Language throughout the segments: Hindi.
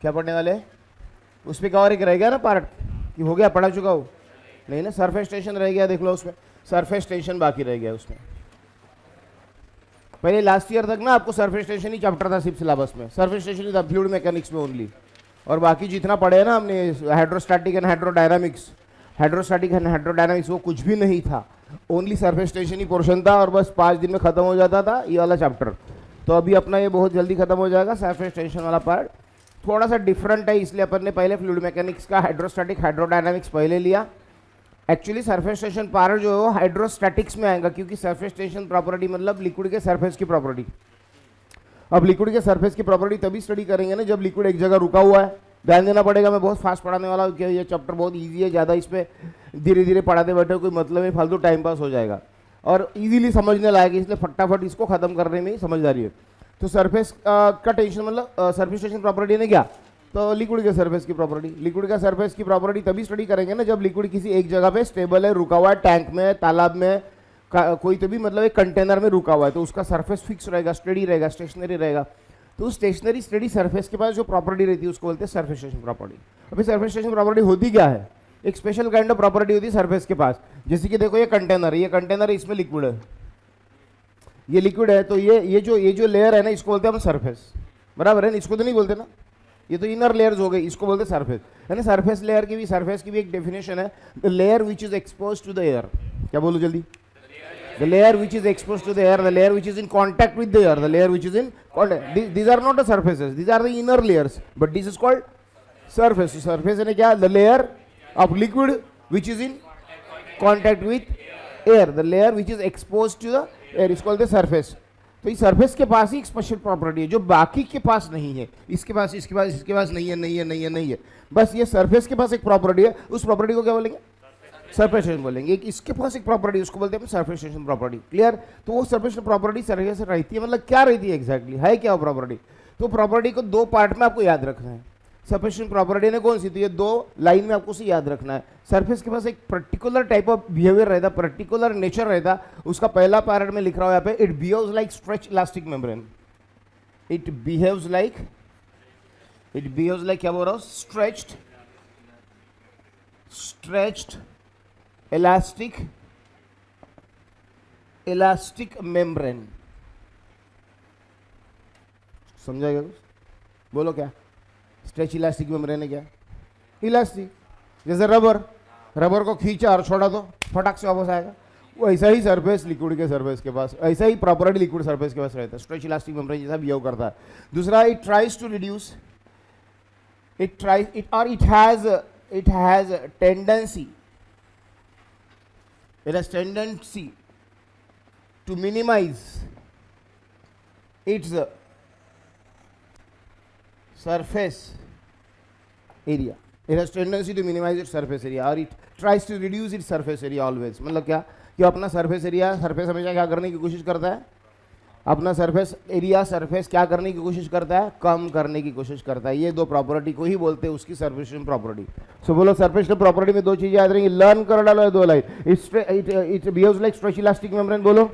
क्या पढ़ने वाले हैं? उस पर और एक रह गया ना पार्ट कि हो गया, पढ़ा चुका हो? नहीं ना, सरफेस टेंशन रह गया, देख लो उसमें सरफेस टेंशन बाकी रह गया उसमें। पहले लास्ट ईयर तक ना आपको सरफेस टेंशन ही चैप्टर था सिर्फ सिलेबस में, सरफेस टेंशन ही था फ्लूइड मैकेनिक्स में ओनली। और बाकी जितना पढ़े ना हमने हाइड्रोस्टैटिक एंड हाइड्रोडायनामिक्स वो कुछ भी नहीं था, ओनली सरफेस टेंशन ही पोर्शन था और बस 5 दिन में खत्म हो जाता था ये वाला चैप्टर। तो अभी अपना ये बहुत जल्दी खत्म हो जाएगा, सरफेस टेंशन वाला पार्ट थोड़ा सा डिफरेंट है, इसलिए अपन ने पहले फ्लूइड मैकेनिक्स का हाइड्रोस्टैटिक हाइड्रोडायनामिक्स पहले लिया। एक्चुअली सरफेस टेंशन पार्ट जो है हाइड्रोस्टैटिक्स में आएगा, क्योंकि सरफेस टेंशन प्रॉपर्टी मतलब लिक्विड के सरफेस की प्रॉपर्टी। अब लिक्विड के सरफेस की प्रॉपर्टी तभी स्टडी करेंगे ना जब लिक्विड एक जगह रुका हुआ है। ध्यान देना पड़ेगा, मैं बहुत फास्ट पढ़ाने वाला हूँ कि ये चैप्टर बहुत इजी है, ज़्यादा इस पर धीरे धीरे पढ़ाते बैठे कोई मतलब नहीं, फालतू टाइम पास हो जाएगा और इजीली समझने लायक, इसलिए फटाफट इसको खत्म करने में ही समझदारी है। तो सरफेस का टेंशन मतलब सरफेस टेंशन प्रॉपर्टी ने क्या, तो लिक्विड के सरफेस की प्रॉपर्टी। लिक्विड का सरफेस की प्रॉपर्टी तभी स्टडी करेंगे ना जब लिक्विड किसी एक जगह पे स्टेबल है, रुका हुआ है, टैंक में, तालाब में, कोई तो भी मतलब एक कंटेनर में रुका हुआ है, तो उसका सरफेस फिक्स रहेगा, स्टडी रहेगा, स्टेशनरी रहेगा। तो स्टेशनरी स्टडी सरफेस के पास जो प्रॉपर्टी रहती है उसको बोलते हैं सरफेस टेंशन प्रॉपर्टी। अभी सरफेस टेंशन प्रॉपर्टी होती क्या है, एक स्पेशल काइंड ऑफ प्रॉपर्टी होती है सरफेस के पास। जैसे कि देखो ये कंटेनर है, इसमें लिक्विड है, ये लिक्विड है, तो ये जो लेयर है ना इसको बोलते हैं हम सरफेस, बराबर है ना? इसको तो नहीं बोलते ना, ये तो इनर लेयर्स हो गई, इसको बोलते हैं सरफेस, है ना? सरफेस लेयर की भी, सरफेस की भी एक डेफिनेशन है, the layer which is expose to the air. क्या बोलो जल्दी? The layer which is exposed to the air, the layer which is in contact with the air, the layer which is in contact. These are not the surfaces, these are the inner layers, but this is called surface. So surface है क्या? The layer of liquid which is in contact with air, the layer which is exposed to the air is called the surface. तो इस सरफेस के पास ही एक स्पेशल प्रॉपर्टी है जो बाकी के पास नहीं है, इसके पास नहीं है, बस ये सरफेस के पास एक प्रॉपर्टी है, उस प्रॉपर्टी को क्या बोलेंगे? सरफेस टेंशन बोलेंगे। एक इसके पास एक प्रॉपर्टी उसको बोलते हैं सरफेस टेंशन प्रॉपर्टी। क्लियर? तो वो सरफेस प्रॉपर्टी सरफेस से रहती है, मतलब क्या रहती है एग्जैक्टली, है क्या वो प्रॉपर्टी? तो प्रॉपर्टी को दो पार्ट में आपको याद रखना है। सरफेस टेंशन प्रॉपर्टी ने कौन सी थी, ये दो लाइन में आपको उसे याद रखना है। सरफेस के पास एक पर्टिकुलर टाइप ऑफ बिहेवियर रहता, पर्टिकुलर नेचर रहता। उसका पहला पार्ट में लिख रहा हूं यहाँ पे, it behaves like stretch elastic membrane. It behaves like क्या बोल रहा हूं? Stretched elastic membrane. समझा क्या कुछ? बोलो क्या? स्ट्रेच इलास्टिक मेम्ब्रेन है क्या? इलास्टिक, जैसे रबर को खींचा और छोड़ा तो फटाक से वापस आएगा, वैसा ही सरफेस लिक्विड के सरफेस के पास, ऐसा ही प्रॉपर्टी लिक्विड सरफेस के पास रहता है, स्ट्रेच इलास्टिक मेम्ब्रेन जैसा बिहेव करता है। दूसरा, it tries to reduce, it has tendency, it has tendency to minimize its surface area. It has tendency to minimize its surface area, or it tries to reduce its surface area always. मतलब क्या कि अपना सरफेस हमेशा क्या करने की कोशिश करता है? अपना सरफेस क्या करने की कोशिश करता है? कम करने की कोशिश करता है। ये दो प्रॉपर्टी को ही बोलते हैं उसकी सरफेस प्रॉपर्टी। सो बोलो सरफेस प्रॉपर्टी में दो चीजें याद रहेंगी, लर्न कर डालो है दो line. It behaves like stretch elastic membrane, बोलो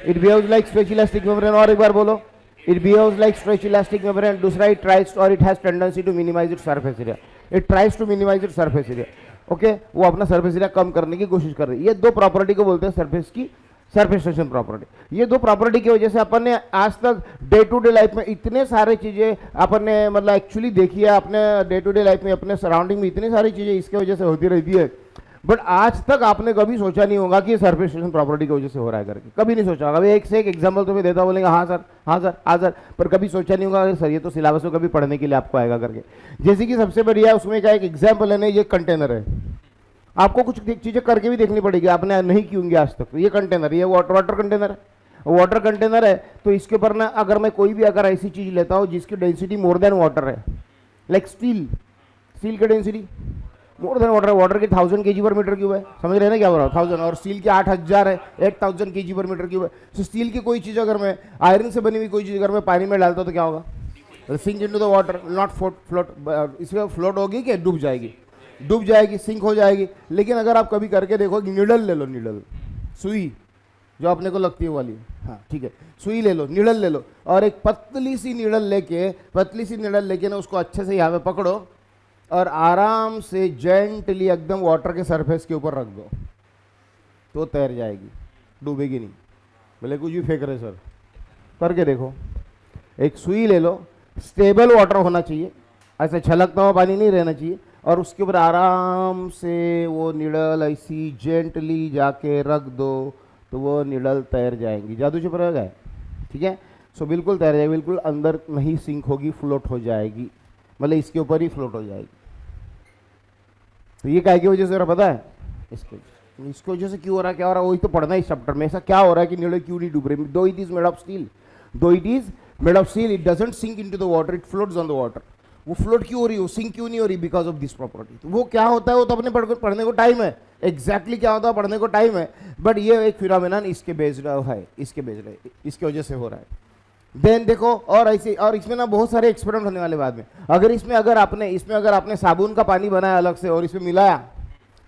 it behaves like stretch elastic membrane, और एक बार बोलो it behaves like stretch elastic membrane. दूसरा, इट ट्राइज और it has tendency to minimize it surface area, it tries to minimize it surface area. Okay, वो अपना सरफेस एरिया कम करने की कोशिश कर रही है। ये दो प्रॉपर्टी को बोलते हैं सरफेस टेंशन प्रॉपर्टी। ये दो प्रॉपर्टी की वजह से अपन ने आज तक डे टू डे लाइफ में इतने सारे चीजें अपन ने मतलब एक्चुअली देखी है, अपने डे टू डे लाइफ में अपने सराउंडिंग में इतनी सारी चीजें इसके वजह से होती रहती है, बट आज तक आपने कभी सोचा नहीं होगा कि सरफेस टेंशन प्रॉपर्टी की वजह से हो रहा है करके, कभी नहीं सोचा होगा। अभी एक से एक एग्जाम्पल तुम्हें देता बोलेंगे हाँ सर, पर कभी सोचा नहीं होगा सर ये तो सिलेबस में कभी पढ़ने के लिए आपको आएगा करके। जैसे कि सबसे बढ़िया उसमें क्या एक एग्जाम्पल है ना, ये कंटेनर है, आपको कुछ चीजें करके भी देखनी पड़ेगी, आपने नहीं की होंगी आज तक। तो ये कंटेनर, ये वाटर कंटेनर है, तो इसके ऊपर ना अगर मैं कोई भी अगर ऐसी चीज लेता हूँ जिसकी डेंसिटी मोर देन वाटर है, लाइक स्टील की डेंसिटी मोर देन वाटर की 1000 kg/m3 है, समझ रहे हैं ना क्या बोल रहा हूँ? 1000, और स्टील की 8000 है, 1000 kg/m3 है। तो स्टील की कोई चीज अगर मैं, आयरन से बनी हुई कोई चीज अगर मैं पानी में डालता हूँ तो क्या होगा? Sink into the water, not float, इसमें फ्लोट होगी कि डूब जाएगी, सिंक हो जाएगी। लेकिन अगर आप कभी करके देखो, नीडल ले लो, सुई, जो अपने को लगती है वो वाली। हाँ ठीक है, सुई ले लो, नीडल ले लो, और एक पतली सी नीडल लेके ना उसको अच्छे से यहाँ पे पकड़ो और आराम से जेंटली एकदम वाटर के सरफेस के ऊपर रख दो, तो तैर जाएगी, डूबेगी नहीं। बोले कुछ भी फेंक रहे सर, करके देखो। एक सुई ले लो, स्टेबल वाटर होना चाहिए, ऐसे छलकता हुआ पानी नहीं रहना चाहिए, और उसके ऊपर आराम से वो निडल ऐसी जेंटली जाके रख दो, तो वो निडल तैर जाएंगी। जादू चुप रह गए, ठीक है। सो बिल्कुल तैर जाएगी, बिल्कुल अंदर नहीं सिंक होगी, फ्लोट हो जाएगी, मतलब इसके ऊपर ही फ्लोट हो जाएगी। तो ये काय की वजह से जरा पता है, इसकी वजह से क्यों हो रहा है, क्या हो रहा है, वही तो पढ़ना है इस चैप्टर में। ऐसा क्या हो रहा है कि निडल क्यों नहीं डूब रही? Though it is made of steel, it doesn't sink into the water, it floats on the water. वो फ्लोट क्यों हो रही है, वो सिंक क्यों नहीं हो रही? Because of this property. तो वो क्या होता है, वो तो अपने पढ़ने को टाइम है, एग्जैक्टली क्या होता है पढ़ने को टाइम है, बट ये एक फिनोमेनन इसके बेस्ड है, इसके वजह से हो रहा है। देन देखो, और ऐसे, और इसमें ना बहुत सारे एक्सपेरिमेंट होने वाले बाद में। अगर आपने साबुन का पानी बनाया अलग से और इसमें मिलाया,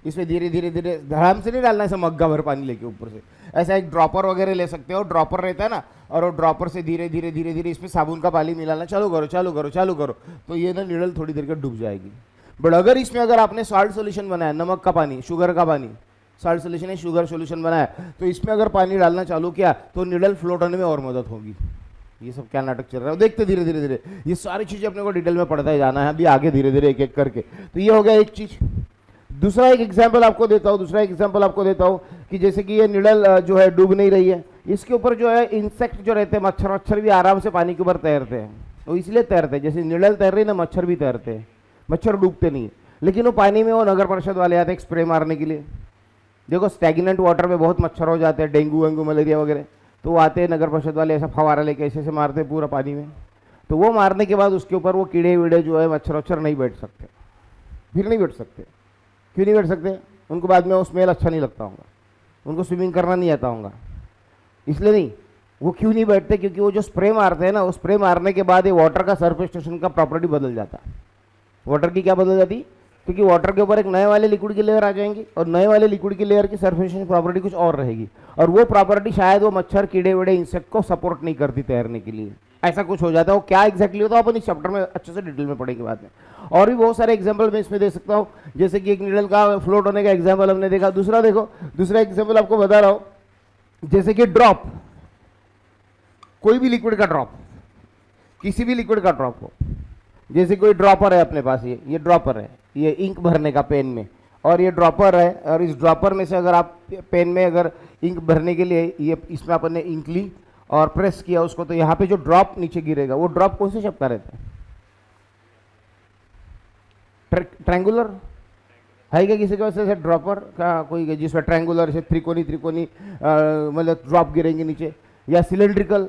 इसमें धीरे धीरे धड़ाम से नहीं डालना, ऐसा मग्गा भर पानी लेके ऊपर से, ऐसा एक ड्रॉपर वगैरह ले सकते हो, ड्रॉपर रहता है ना, और वो ड्रॉपर से धीरे धीरे इसमें साबुन का पानी मिलाना चालू करो, तो ये ना निडल थोड़ी देर के डूब जाएगी। बट अगर आपने सॉल्ट सोल्यूशन बनाया, नमक का पानी, शुगर का पानी, सॉल्ट सोल्यूशन है, शुगर सोल्यूशन बनाया, तो इसमें अगर पानी डालना चालू किया तो निडल फ्लोट होने में और मदद होगी। ये सब क्या नाटक चल रहा है, देखते धीरे, ये सारी चीजें अपने को डिटेल में पढ़ता ही जाना है अभी आगे, धीरे एक एक करके। तो ये हो गया एक चीज। दूसरा एक एग्जाम्पल आपको देता हूँ कि जैसे कि ये निडल जो है डूब नहीं रही है, इसके ऊपर जो है इंसेक्ट जो रहते हैं, मच्छर भी आराम से पानी के ऊपर तैरते हैं, वो इसलिए तैरते हैं, जैसे निडल तैर रही है ना, मच्छर भी तैरते हैं, मच्छर डूबते नहीं है। लेकिन वो पानी में वो नगर परिषद वाले आते हैं स्प्रे मारने के लिए। देखो स्टैग्नेंट वाटर में बहुत मच्छर हो जाते हैं, डेंगू वेंगू मलेरिया वगैरह, तो वो आते हैं नगर परिषद वाले, ऐसा फवारा लेके ऐसे मारते हैं पूरा पानी में। तो वो मारने के बाद उसके ऊपर वो कीड़े वीड़े जो है, मच्छर नहीं बैठ सकते, फिर नहीं बैठ सकते। क्यों नहीं बैठ सकते? उनको बाद में वो स्मेल अच्छा नहीं लगता होगा, उनको स्विमिंग करना नहीं आता होगा, इसलिए नहीं। वो क्यों नहीं बैठते? क्योंकि वो जो स्प्रे मारते हैं ना, वो स्प्रे मारने के बाद ये वाटर का सरफेस टेंशन का प्रॉपर्टी बदल जाता है। वाटर की क्या बदल जाती? क्योंकि वाटर के ऊपर एक नए वाले लिक्विड की लेयर आ जाएंगी, और नए वाले लिक्विड की लेयर की सरफेस प्रॉपर्टी कुछ और रहेगी, और वो प्रॉपर्टी शायद वो मच्छर, कीड़े वीड़े, इंसेक्ट को सपोर्ट नहीं करती तैरने के लिए। ऐसा कुछ हो जाता है। वो क्या एग्जैक्टली होता है अपन इस चैप्टर में अच्छे से डिटेल में पढ़ेंगे बाद में। और भी बहुत सारे एग्जांपल मैं इसमें दे सकता हूँ, जैसे कि एक निडल का फ्लोट होने का एग्जांपल हमने देखा। दूसरा देखो, दूसरा एग्जांपल आपको बता रहा हूँ, जैसे कि ड्रॉप, कोई भी लिक्विड का ड्रॉप, किसी भी लिक्विड का ड्रॉप हो, जैसे कोई ड्रॉपर है अपने पास, ये ड्रॉपर है, ये इंक भरने का पेन में, और ये ड्रॉपर है, और इस ड्रॉपर में से अगर आप पेन में अगर इंक भरने के लिए ये इसमें अपन ने इंक ली और प्रेस किया उसको, तो यहाँ पे जो ड्रॉप नीचे गिरेगा, वो ड्रॉप कौन से शेप का रहता है? ट्रायंगुलर है क्या किसी के पास ऐसे ड्रॉपर का कोई, जिसमें ट्रायंगुलर से त्रिकोणी मतलब ड्रॉप गिरेंगे नीचे, या सिलेंड्रिकल,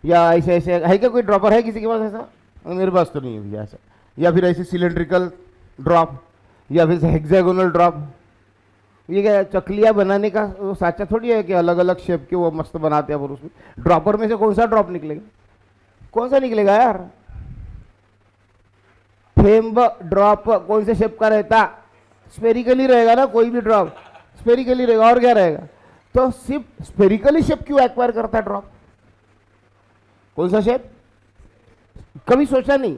या ऐसे है क्या कोई ड्रॉपर है किसी के पास ऐसा? मेरे पास तो नहीं है भैया ऐसा। या फिर ऐसे सिलेंड्रिकल ड्रॉप, या फिर हेक्सागोनल ड्रॉप। ये क्या चकलियाँ बनाने का वो साचा थोड़ी है कि अलग अलग शेप के वो मस्त बनाते हैं, और उसमें ड्रॉपर में से कौन सा ड्रॉप निकलेगा? कौन सा निकलेगा यार? थेम्ब ड्रॉप कौन से शेप का रहता? स्पेरिकली रहेगा ना, कोई भी ड्रॉप स्पेरिकली रहेगा, और क्या रहेगा? तो सिर्फ स्पेरिकली शेप क्यों एक्वायर करता है ड्रॉप? कौन सा शेप? कभी सोचा नहीं,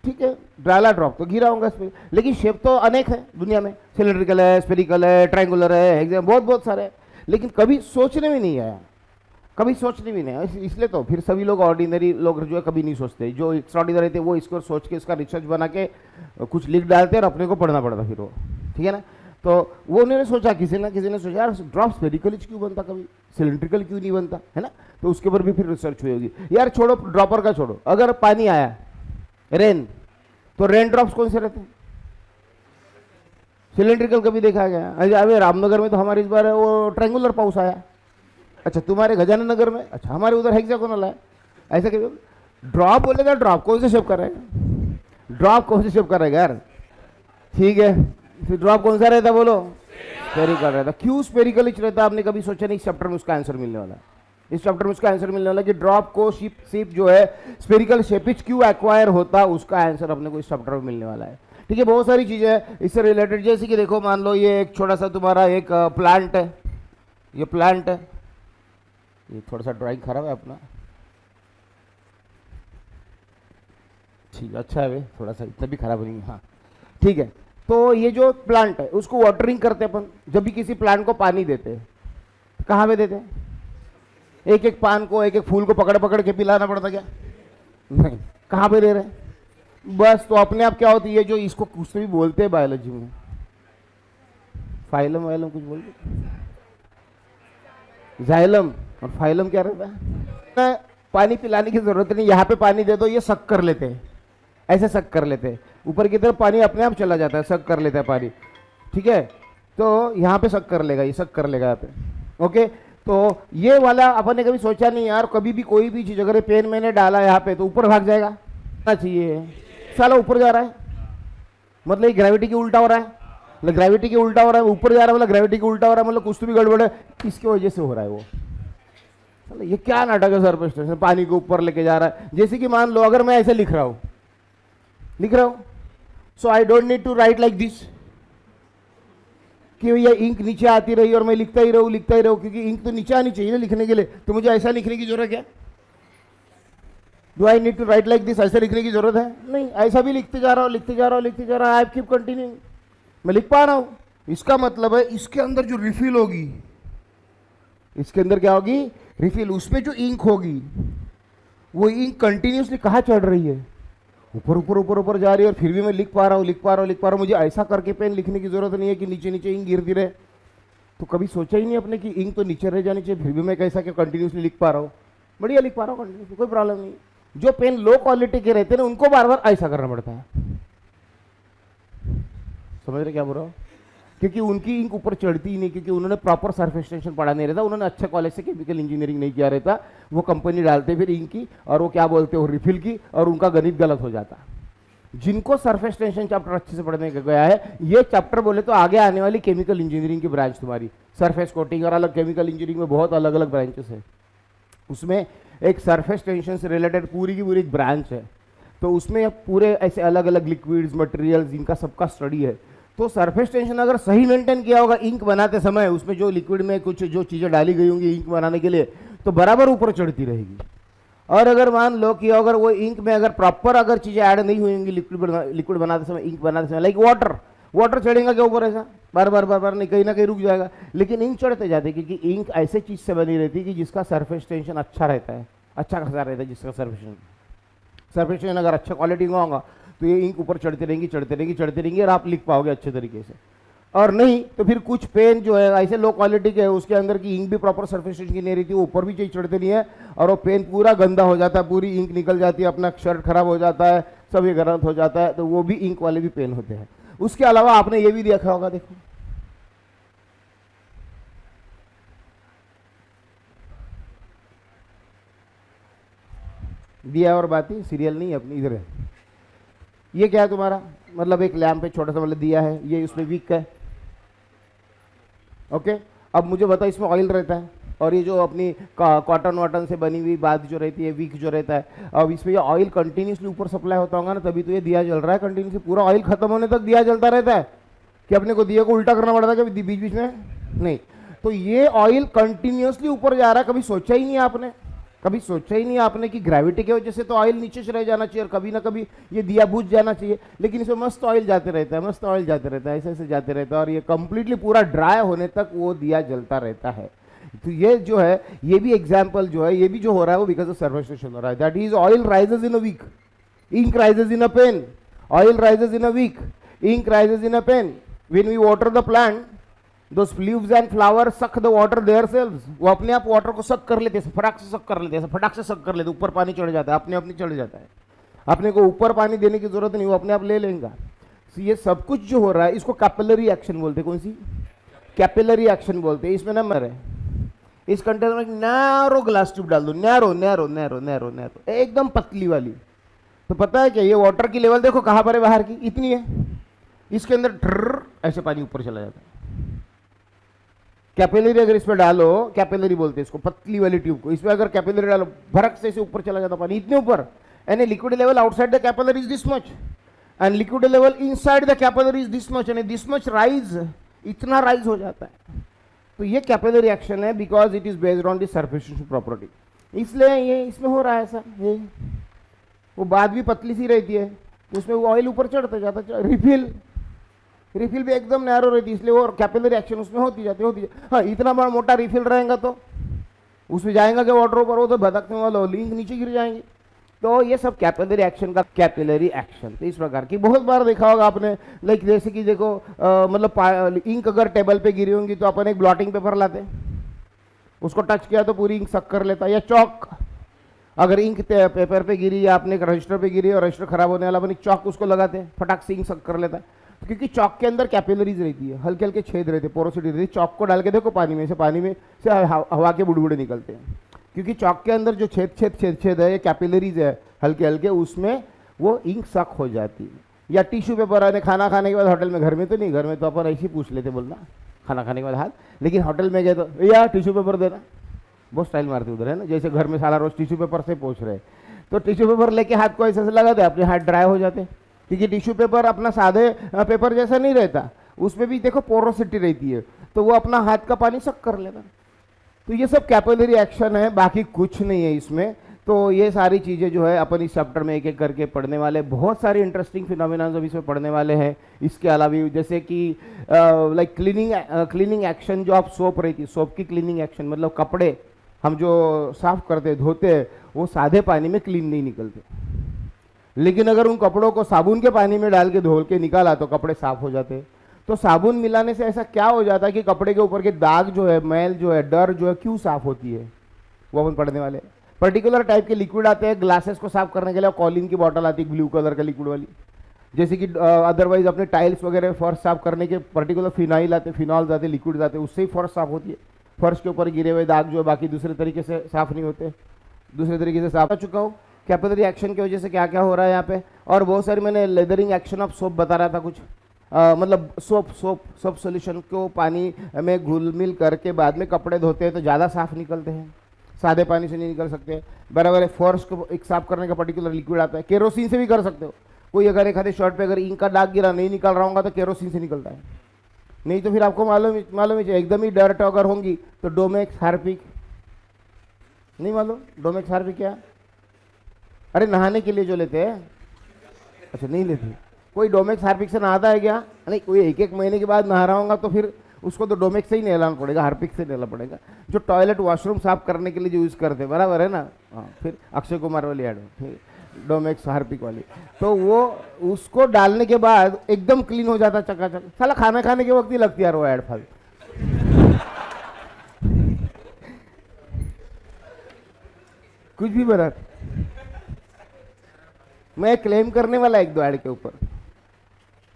ठीक है, डाला ड्रॉप तो गिरा होगा, लेकिन शेप तो अनेक है दुनिया में, सिलेंड्रिकल है, स्पेरिकल है, ट्रायंगुलर है, हेक्सागोनल, बहुत सारे हैं, लेकिन कभी सोचने में नहीं आया, कभी सोचने भी नहीं आया। इसलिए तो फिर सभी लोग, ऑर्डिनरी लोग जो है कभी नहीं सोचते, जो एक्स्ट्राऑर्डिनरी थे वो इसको सोच के इसका रिसर्च बना के कुछ लिख डालते हैं और अपने को पढ़ना पड़ता फिर वो, ठीक है ना। तो वो उन्होंने सोचा, किसी ने सोचा यार ड्रॉप स्पेरिकली क्यों बनता, कभी सिलेंड्रिकल क्यों नहीं बनता, है ना। तो उसके ऊपर भी फिर रिसर्च हुई होगी। यार छोड़ो ड्रॉपर का, छोड़ो, अगर पानी आया रेन, तो रेन ड्रॉप्स कौन से रहते हैं? सिलेंड्रिकल कभी देखा गया? अरे रामनगर में तो हमारे इस बार वो ट्रायंगुलर पाउस आया। अच्छा तुम्हारे गजानन नगर में, अच्छा हमारे उधर हेक्सागोनल है। ऐसा क्यों? ड्रॉप बोलेगा, ड्रॉप कौन से शेप का रहेगा? ड्रॉप कौन से शेप का रहेगा यार? ठीक है, फिर ड्रॉप कौन सा रहता बोलो? स्पेरिकल रहता। क्यों स्पेरिकल रहता? आपने कभी सोचा नहीं? इस चैप्टर में उसका आंसर मिलने वाला है, इस चैप्टर में उसका आंसर मिलने वाला कि ड्रॉप को शेप जो है स्पेरिकल शेपिच क्यों एक्वायर होता, उसका आंसर अपने को इस चैप्टर में मिलने वाला है। ठीक है, बहुत सारी चीजें हैं इससे रिलेटेड, जैसे कि देखो मान लो ये एक छोटा सा तुम्हारा एक प्लांट है, ये प्लांट है, ये थोड़ा सा ड्राइंग खराब है अपना, ठीक है, अच्छा है वे, थोड़ा सा इतना भी खराब नहीं है, हाँ ठीक है। तो ये जो प्लांट है उसको वाटरिंग करते हैं अपन, जब भी किसी प्लांट को पानी देते हैं कहाँ पे देते हैं? एक एक पान को, एक एक फूल को पकड़ पकड़ के पिलाना पड़ता क्या? नहीं, कहाँ पे दे रहे हैं? बस तो अपने आप क्या होती है, जो इसको कुछ भी बोलते हैं बायोलॉजी में, फाइलम वाइलम कुछ बोलते, जाइलम, और फाइलम क्या रहता है? पानी पिलाने की जरूरत नहीं, यहाँ पे पानी दे दो ये सक कर लेते हैं, ऐसे सक कर लेते हैं, ऊपर की तरफ पानी अपने आप चला जाता है, सक कर लेता है पानी, ठीक है। तो यहाँ पे सक कर लेगा, ये सक कर लेगा यहाँ पे, ओके। तो ये वाला अपन ने कभी सोचा नहीं यार, कभी भी कोई भी चीज अगर पेन मैंने डाला यहाँ पे तो ऊपर भाग जाएगा ना, चाहिए साला ऊपर जा रहा है, मतलब ये ग्रेविटी के उल्टा हो रहा है, मतलब ग्रेविटी के उल्टा हो रहा है, ऊपर जा रहा है मतलब ग्रेविटी के उल्टा हो रहा है, मतलब कुछ तो भी गड़बड़ है, इसकी वजह से हो रहा है वो। ये क्या नाटक है सरफेस टेंशन, पानी को ऊपर लेके जा रहा है। जैसे कि मान लो अगर मैं ऐसे लिख रहा हूं, so I don't need to write like this, कि भैया इंक नीचे आती रही और मैं लिखता ही रहूं, क्योंकि इंक तो नीचे आनी चाहिए ना लिखने के लिए, तो मुझे ऐसा लिखने की जरूरत है? Do I need to write like this, ऐसे लिखने की जरूरत है? नहीं, ऐसा भी लिखते जा रहा हूं, आई कीप कंटिन्यूइंग, मैं लिख पा रहा हूं। इसका मतलब है इसके अंदर जो रिफिल होगी, इसके अंदर क्या होगी? रिफिल, उसमें जो इंक होगी वो इंक कंटिन्यूसली कहाँ चढ़ रही है? ऊपर ऊपर ऊपर ऊपर जा रही है, और फिर भी मैं लिख पा रहा हूँ। मुझे ऐसा करके पेन लिखने की जरूरत नहीं है कि नीचे नीचे इंक गिरती रहे। तो कभी सोचा ही नहीं अपने कि इंक तो नीचे रह जानी चाहिए, फिर भी मैं कैसा क्या कंटिन्यूसली लिख पा रहा हूँ, बढ़िया लिख पा रहा हूँ कंटिन्यूसली, कोई प्रॉब्लम नहीं। जो पेन लो क्वालिटी के रहते हैं ना उनको बार बार ऐसा करना पड़ता है, समझ रहे क्या बोल रहा हूँ? क्योंकि उनकी इंक ऊपर चढ़ती ही नहीं, क्योंकि उन्होंने प्रॉपर सरफेस टेंशन पढ़ा नहीं रहता, उन्होंने अच्छे कॉलेज से केमिकल इंजीनियरिंग नहीं किया रहता, वो कंपनी डालते फिर इंक की, और वो क्या बोलते हो रिफिल की, और उनका गणित गलत हो जाता। जिनको सरफेस टेंशन चैप्टर अच्छे से पढ़ने का गया है, ये चैप्टर बोले तो आगे आने वाली केमिकल इंजीनियरिंग की ब्रांच तुम्हारी, सरफेस कोटिंग और अलग केमिकल इंजीनियरिंग में बहुत अलग अलग ब्रांचेस है, उसमें एक सरफेस टेंशन से रिलेटेड पूरी की पूरी एक ब्रांच है। तो उसमें पूरे ऐसे अलग अलग लिक्विड्स, मटेरियल्स, इनका सबका स्टडी है। तो सरफेस टेंशन अगर सही मेंटेन किया होगा इंक बनाते समय, उसमें जो लिक्विड में कुछ जो चीज़ें डाली गई होंगी इंक बनाने के लिए, तो बराबर ऊपर चढ़ती रहेगी। और अगर मान लो कि अगर वो इंक में अगर प्रॉपर अगर चीज़ें ऐड नहीं हुई होंगी लिक्विड बनाते समय, इंक बनाते समय, लाइक वाटर चढ़ेगा क्या ऊपर ऐसा बार बार नहीं, कहीं ना कहीं रुक जाएगा, लेकिन इंक चढ़ते जाते, क्योंकि इंक ऐसे चीज़ से बनी रहती है कि जिसका सरफेस टेंशन अच्छा रहता है, अच्छा खासा रहता है, जिसका सरफेस टेंशन अगर अच्छा क्वालिटी का होगा तो ये इंक ऊपर चढ़ती रहेंगी और आप लिख पाओगे अच्छे तरीके से। और नहीं तो फिर कुछ पेन जो है ऐसे लो क्वालिटी के है, उसके अंदर की इंक भी प्रॉपर सरफेस टेंशन की नहीं रहती, वो ऊपर भी चीज चढ़ते नहीं है, और वो पेन पूरा गंदा हो जाता है, पूरी इंक निकल जाती है, अपना शर्ट खराब हो जाता है, सब ये गलत हो जाता है। तो वो भी इंक वाले भी पेन होते हैं। उसके अलावा आपने ये भी देखा होगा, देखो दिया और बाती, सीरियल नहीं अपनी इधर है। ये क्या है तुम्हारा, मतलब एक लैंप पे छोटा सा मतलब दिया है, ये उसमें विक है, ओके। अब मुझे बताओ इसमें ऑयल रहता है, और ये जो अपनी कॉटन वाटन से बनी हुई बात जो रहती है, विक जो रहता है, अब इसमें ये ऑयल कंटिन्यूसली ऊपर सप्लाई होता होगा ना, तभी तो ये दिया जल रहा है कंटिन्यूसली, पूरा ऑयल खत्म होने तक दिया जलता रहता है। कि अपने को दिया को उल्टा करना पड़ता है कभी बीच बीच में? नहीं। तो ये ऑयल कंटिन्यूसली ऊपर जा रहा है, कभी सोचा ही नहीं आपने, कि ग्रेविटी की वजह से तो ऑयल नीचे से रह जाना चाहिए और कभी ना कभी ये दिया बुझ जाना चाहिए, लेकिन इसमें मस्त ऑयल जाते रहता है, ऐसे जाते रहता है, और ये कंप्लीटली पूरा ड्राई होने तक वो दिया जलता रहता है। तो ये जो है, ये भी एग्जाम्पल जो है, ये भी जो हो रहा है वो बिकॉज ऑफ सरफेस टेंशन हो रहा है। That is oil rises in a wick, ink rises in a pen, oil rises in a wick, ink rises in a pen. When we water the plant, those leaves and flowers suck the water themselves, वो अपने आप वाटर को सक कर लेते हैं, फटाक से सक कर लेते, ऊपर पानी चढ़ जाता है, अपने चढ़ जाता है, अपने को ऊपर पानी देने की जरूरत नहीं, वो अपने आप ले लेगा। तो ये सब कुछ जो हो रहा है इसको कैपिलरी एक्शन बोलते हैं। कौन सी? कैपिलरी एक्शन बोलते हैं। इसमें नंबर है, इस कंटेनर में नैरो ग्लास ट्यूब डाल दो, नैरो एकदम पतली वाली, तो पता है क्या, ये वाटर की लेवल देखो कहां पर है, बाहर की इतनी है, इसके अंदर ऐसे पानी ऊपर चला जाता है। कैपिलरी अगर इसमें डालो, कैपिलरी बोलते हैं इसको, पतली वाली ट्यूब को, इसमें अगर कैपिलरी डालो भरक से ऊपर चला जाता पानी, इतने ऊपर, and liquid level outside the capillary is this much, and liquid level inside the capillary is this much, and this much rise, इतना राइज हो जाता है। तो ये कैपिलरी एक्शन है because it is based on the surface tension property, इसलिए ये इसमें हो रहा है ऐसा। ये वो बात भी पतली सी रहती है, उसमें वो ऑयल ऊपर चढ़ता जाता, रिफिल भी एकदम नैरो रहती है, इसलिए वो कैपिलरी एक्शन उसमें होती जाती। हाँ, इतना बड़ा मोटा रिफिल रहेगा तो उसमें जाएगा क्या वाटर ऊपर, वो तो भटकने वाला लिंक नीचे गिर जाएंगे। तो ये सब कैपिलरी एक्शन का कैपिलरी एक्शन। तो इस प्रकार की बहुत बार देखा होगा आपने, लाइक जैसे कि देखो मतलब इंक अगर टेबल पे गिरी होंगी तो अपन एक ब्लॉटिंग पेपर लाते, उसको टच किया तो पूरी इंक सक कर लेता, या चौक अगर इंक पेपर पे गिरी या आपने एक रजिस्टर पे गिरी और रजिस्टर खराब होने वाला, अपन एक चौक उसको लगाते हैं, फटाक से इंक सक कर लेता है, क्योंकि चौक के अंदर कैपिलरीज रहती है, हल्के हल्के छेद रहते, पोरोसिटी रहती है। चौक को डाल के देखो पानी में से हवा के बुड़बुड़े निकलते हैं, क्योंकि चौक के अंदर जो छेद है, ये कैपिलरीज है हल्के हल्के, उसमें वो इंक सक हो जाती है। या टिश्यू पेपर है, खाना खाने के बाद होटल में, घर में तो नहीं, घर में तो अपन ऐसे ही पूछ लेते बोलना खाना खाने के बाद हाथ, लेकिन होटल में गए तो या टिश्यू पेपर देना, बहुत स्टाइल मारते उधर है ना, जैसे घर में सारा रोज टिश्यू पेपर से पोछ रहे, तो टिश्यू पेपर लेके हाथ को ऐसे लगाते, अपने हाथ ड्राई हो जाते, क्योंकि टिश्यू पेपर अपना सादे पेपर जैसा नहीं रहता, उसमें भी देखो पोरोसिटी रहती है, तो वो अपना हाथ का पानी सक कर लेता। तो ये सब कैपिलरी एक्शन है, बाकी कुछ नहीं है इसमें। तो ये सारी चीज़ें जो है अपन इस चैप्टर में एक एक करके पढ़ने वाले, बहुत सारी इंटरेस्टिंग फिनोमिना अभी इसमें पढ़ने वाले हैं। इसके अलावा जैसे कि लाइक क्लीनिंग एक्शन, जो आप सोप रहती है, सोप की क्लीनिंग एक्शन मतलब कपड़े हम जो साफ करते धोते हैं, वो सादे पानी में क्लीन नहीं निकलते, लेकिन अगर उन कपड़ों को साबुन के पानी में डाल के धो के निकाला तो कपड़े साफ हो जाते हैं। तो साबुन मिलाने से ऐसा क्या हो जाता है कि कपड़े के ऊपर के दाग जो है, मैल जो है, डर जो है, क्यों साफ होती है, वो अपन पढ़ने वाले। पर्टिकुलर टाइप के लिक्विड आते हैं ग्लासेस को साफ करने के लिए, कॉलिन की बॉटल आती है ब्लू कलर का लिक्विड वाली, जैसे कि अदरवाइज अपने टाइल्स वगैरह फर्श साफ करने के पर्टिकुलर फिनाइल आते, फिनॉल्स आते, लिक्विड आते, उससे ही फर्श साफ होती है। फर्श के ऊपर गिरे हुए दाग जो है बाकी दूसरे तरीके से साफ नहीं होते, दूसरे तरीके से साफ कर चुका हूँ। कैपिलरी एक्शन की वजह से क्या क्या हो रहा है यहाँ पे, और बहुत सारी मैंने लेदरिंग एक्शन ऑफ सोप बता रहा था कुछ, मतलब सोप सोल्यूशन को पानी में घुल मिल करके बाद में कपड़े धोते हैं तो ज़्यादा साफ निकलते हैं, सादे पानी से नहीं निकल सकते। बराबर है, फर्श को एक साफ करने का पर्टिकुलर लिक्विड आता है, केरोसिन से भी कर सकते हो। कोई अगर एक आधे शर्ट पे अगर इंक का दाग गिरा नहीं निकल रहा होगा तो केरोसिन से निकलता है, नहीं तो फिर आपको मालूम ही एकदम ही डर्ट अगर होंगी तो डोमेक्स, हार्पिक, नहीं मालूम डोमेक्स हार्पिक क्या? अरे नहाने के लिए जो लेते हैं, अच्छा नहीं लेते, कोई डोमेक्स हार्पिक से नहाता है क्या? नहीं, कोई एक एक महीने के बाद नहा रहा होगा तो फिर उसको तो डोमेक्स से ही नहलाना पड़ेगा, हार्पिक से नहलाना पड़ेगा। जो टॉयलेट वॉशरूम साफ करने के लिए जो यूज़ करते हैं, बराबर है ना, हाँ, फिर अक्षय कुमार वाली ऐड, फिर डोमेक्स हार्पिक वाली, तो वो उसको डालने के बाद एकदम क्लीन हो जाता चकाचक। साला खाना खाने के वक्त ही लगती है यार वो ऐड फाल। कुछ भी बना, मैं क्लेम करने वाला एक दो ऐड के ऊपर,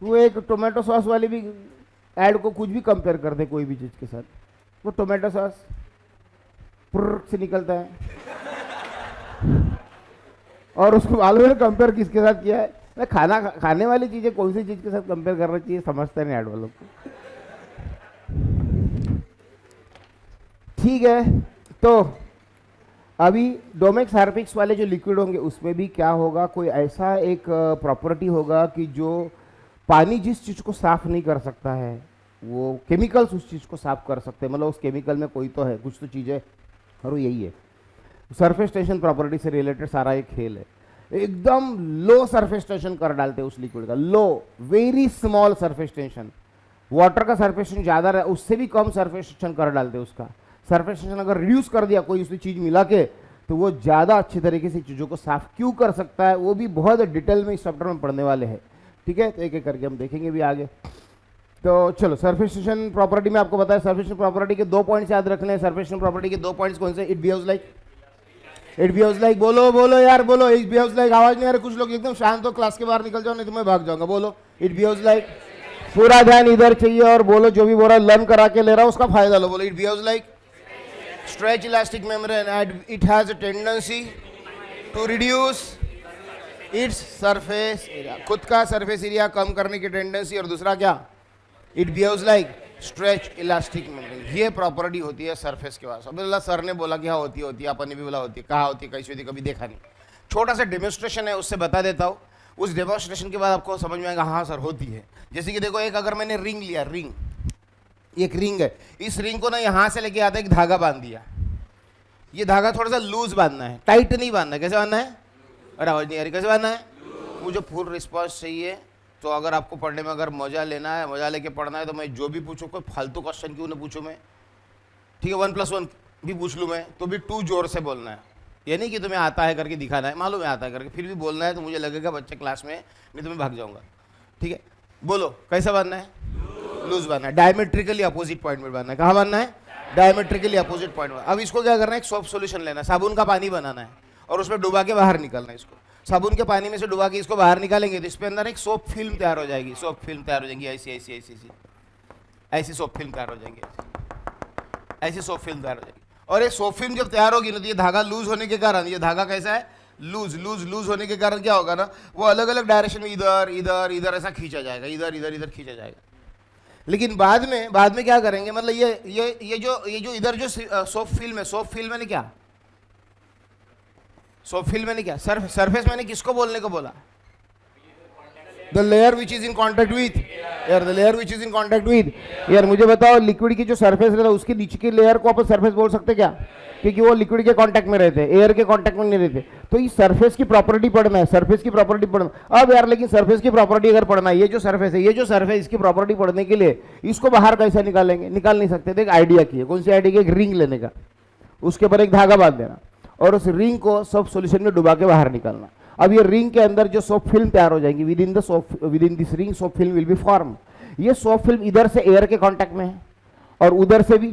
वो एक टोमेटो सॉस वाली भी ऐड को कुछ भी कंपेयर कर दे कोई भी चीज के साथ, वो टोमेटो सॉस पुर्र से निकलता है, और उसको मालूम है कंपेयर किसके साथ किया है। मैं खाने वाली चीजें कौन सी चीज के साथ कंपेयर करना चाहिए समझते नहीं ऐड वालों को। ठीक है, तो अभी डोमेक्स हार्पिक्स वाले जो लिक्विड होंगे उसमें भी क्या होगा, कोई ऐसा एक प्रॉपर्टी होगा कि जो पानी जिस चीज़ को साफ नहीं कर सकता है वो केमिकल्स उस चीज़ को साफ कर सकते हैं, मतलब उस केमिकल में कोई तो है, कुछ तो चीज़ है, और वो यही है सरफेस टेंशन प्रॉपर्टी से रिलेटेड सारा एक खेल है। एकदम लो सरफेस टेंशन कर डालते हैं उस लिक्विड का, low very small surface tension, water का सरफेस टेंशन ज़्यादा रहा उससे भी कम सरफेस टेंशन कर डालते हैं उसका। सरफेस टेंशन अगर रिड्यूस कर दिया कोई उसकी चीज़ मिला के तो वो ज़्यादा अच्छे तरीके से चीज़ों को साफ क्यों कर सकता है, वो भी बहुत डिटेल में इस चैप्टर में पढ़ने वाले हैं। ठीक है, तो एक एक करके हम देखेंगे भी आगे। तो चलो, सरफेस टेंशन प्रॉपर्टी में आपको बताया, सरफेस टेंशन प्रॉपर्टी के 2 पॉइंट्स याद रखने हैं। सरफेस टेंशन प्रॉपर्टी के 2 पॉइंट्स कौन से? इट बिहेव्स लाइक, बोलो यार बोलो, इट बिहेव्स लाइक, आवाज नहीं आ रही, कुछ लोग एकदम शांत हो, क्लास के बाहर निकल जाओ नहीं तो मैं भाग जाऊंगा। बोलो इट बिहेव्स लाइक, पूरा ध्यान इधर चाहिए और बोलो, जो भी बोल रहा है लर्न करा के ले रहा है उसका फायदा लो। बोलो it behaves like stretch elastic membrane and it has a tendency to reduce its surface area, खुद का सरफेस एरिया कम करने की टेंडेंसी। और दूसरा क्या? it behaves like stretch elastic membrane, ये प्रॉपर्टी होती है सरफेस के पास। अब सर ने बोला कि हाँ होती है, अपन ने भी बोला होती है, कहाँ होती है, कैसी होती है, कभी देखा नहीं। छोटा सा डेमोन्स्ट्रेशन है, उससे बता देता हूँ, उस डेमोन्स्ट्रेशन के बाद आपको समझ में आएगा हाँ सर होती है। जैसे कि देखो, एक अगर मैंने रिंग लिया, रिंग, एक रिंग है, इस रिंग को ना यहाँ से लेके आता है एक धागा बांध दिया, ये धागा थोड़ा सा लूज बांधना है, टाइट नहीं बांधना है। कैसे बांधना है? अरे आवाज नहीं आ रही, कैसे बांधना है? मुझे फुल रिस्पॉन्स चाहिए। तो अगर आपको पढ़ने में अगर मजा लेना है, मजा लेके पढ़ना है, तो मैं जो भी पूछूँ, कोई फालतू क्वेश्चन क्यों ना पूछूँ मैं, ठीक है, 1+1 भी पूछ लूँ मैं, तो भी 2 जोर से बोलना है। ये नहीं कि तुम्हें आता है करके दिखाना है, मालूम है आता है करके, फिर भी बोलना है, तो मुझे लगेगा बच्चे क्लास में, नहीं तो मैं भाग जाऊंगा। ठीक है, बोलो कैसा बांधना है? लूज बांधना है, डायमेट्रिकली अपोजिट पॉइंट में बांधना है। कहाँ बांधना है? डायमेट्रिकली अपोजिट पॉइंट में। अब इसको क्या करना है? एक सोप सॉल्यूशन लेना है, साबुन का पानी बनाना है और उसमें डुबा के बाहर निकलना है। इसको साबुन के पानी में से डुबा के इसको बाहर निकालेंगे तो इसके अंदर एक सोप फिल्म तैयार हो जाएगी। सोप फिल्म तैयार हो जाएगी, ऐसी ऐसी ऐसी ऐसी ऐसी सोप फिल्म तैयार हो जाएंगे, ऐसी सोप फिल्म तैयार हो जाएगी। और ये सोप फिल्म जब तैयार होगी ना, तो ये धागा लूज होने के कारण, ये धागा कैसा है? लूज लूज लूज होने के कारण क्या होगा ना, वो अलग अलग डायरेक्शन में इधर इधर इधर ऐसा खींचा जाएगा, इधर इधर इधर खींचा जाएगा। लेकिन बाद में क्या करेंगे, मतलब ये जो इधर जो सोप फिल्म है, सोप फिल्म मैंने क्या, सोप फिल्म मैंने क्या, सरफेस मैंने किसको बोलने को बोला? The layer which is in contact with air, the layer which is in contact with air. मुझे बताओ, लिक्विड की जो सरफेस रहता है उसके नीचे की लेयर को अपन सरफेस बोल सकते क्या? क्योंकि वो लिक्विड के कांटेक्ट में रहते हैं, एयर के कांटेक्ट में नहीं रहते। तो इस सरफेस की प्रॉपर्टी पढ़ना है, सरफेस की प्रॉपर्टी पढ़ना। अब यार लेकिन सरफेस की प्रॉपर्टी अगर पढ़ना है, ये जो सरफेस है, ये जो सरफेस, इसकी प्रॉपर्टी पढ़ने के लिए इसको बाहर कैसे निकालेंगे? निकाल नहीं सकते। तो एक आइडिया की है, कौन सी आइडिया की? एक रिंग लेने का, उसके ऊपर एक धागा बांध देना और उस रिंग को सोप सॉल्यूशन में डुबा के बाहर निकालना। अब ये रिंग के अंदर जो सोप फिल्म तैयार हो जाएगी, with in this ring soap film will be form. ये सोप फिल्म इधर से एयर के कांटेक्ट में है और उधर से भी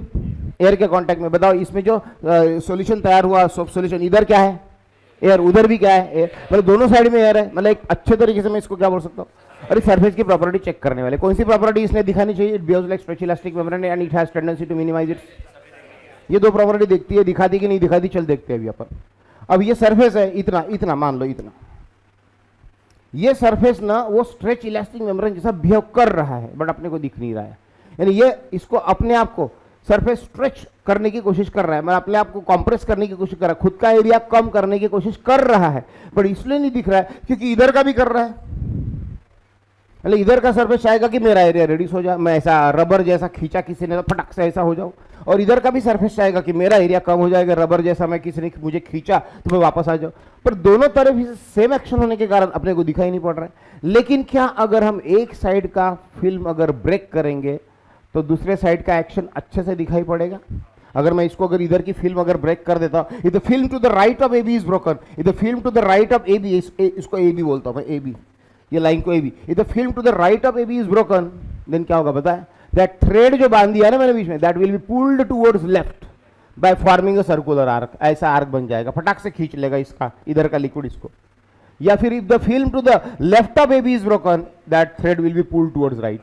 एयर के कांटेक्ट में। बताओ इसमें जो सॉल्यूशन तैयार हुआ, सोप सॉल्यूशन, इधर क्या है? एयर, उधर भी क्या है? एयर। मतलब दोनों साइड में एयर है। मतलब एक अच्छे तरीके से मैं इसको क्या बोल सकता हूँ? अरे सरफेस की प्रॉपर्टी चेक करने वाले, कौन सी प्रॉपर्टी इसने दिखानी चाहिए? It behaves like stretch elastic membrane and it has tendency to minimize it. ये दो प्रॉपर्टी देखती है, दिखाती कि नहीं दिखाती, चल देखते हैं अभी अपन। अब ये सरफेस है, इतना इतना मान लो, इतना ये सरफेस ना वो स्ट्रेच इलास्टिक मेम्ब्रेन जैसा बिहेव कर रहा है, बट अपने को दिख नहीं रहा है। यानी ये इसको अपने आप को सरफेस स्ट्रेच करने की कोशिश कर रहा है, मतलब अपने आप को कंप्रेस करने की कोशिश कर रहा है, खुद का एरिया कम करने की कोशिश कर रहा है, बट इसलिए नहीं दिख रहा है क्योंकि इधर का भी कर रहा है। मतलब इधर का सरफेस चाहेगा कि मेरा एरिया रिड्यूस हो जाए, मैं ऐसा रबर जैसा खींचा किसी ने तो फटक से ऐसा हो जाऊं, और इधर का भी सरफेस चाहेगा कि मेरा एरिया कम हो जाएगा, रबर जैसा मैं किसी ने मुझे खींचा तो मैं वापस आ जाऊं। पर दोनों तरफ सेम एक्शन होने के कारण अपने को दिखाई नहीं पड़ रहा है। लेकिन क्या अगर हम एक साइड का फिल्म अगर ब्रेक करेंगे तो दूसरे साइड का एक्शन अच्छे से दिखाई पड़ेगा? अगर मैं इसको अगर इधर की फिल्म अगर ब्रेक कर देता हूं, if the film to the right of AB is broken, if the film to the right of AB, इसको AB बोलता हूं मैं, AB, ये लाइन को AB, if the film to the right of AB is broken, then क्या होगा पता है? दैट थ्रेड जो बांध दिया ना मैंने बीच में, that will be pulled towards left by forming a circular arc. ऐसा आर्क बन जाएगा, फटाक से खींच लेगा इसका इधर का लिक्विड इसको। या फिर if the film to the left of AB is broken, that thread will be pulled towards right.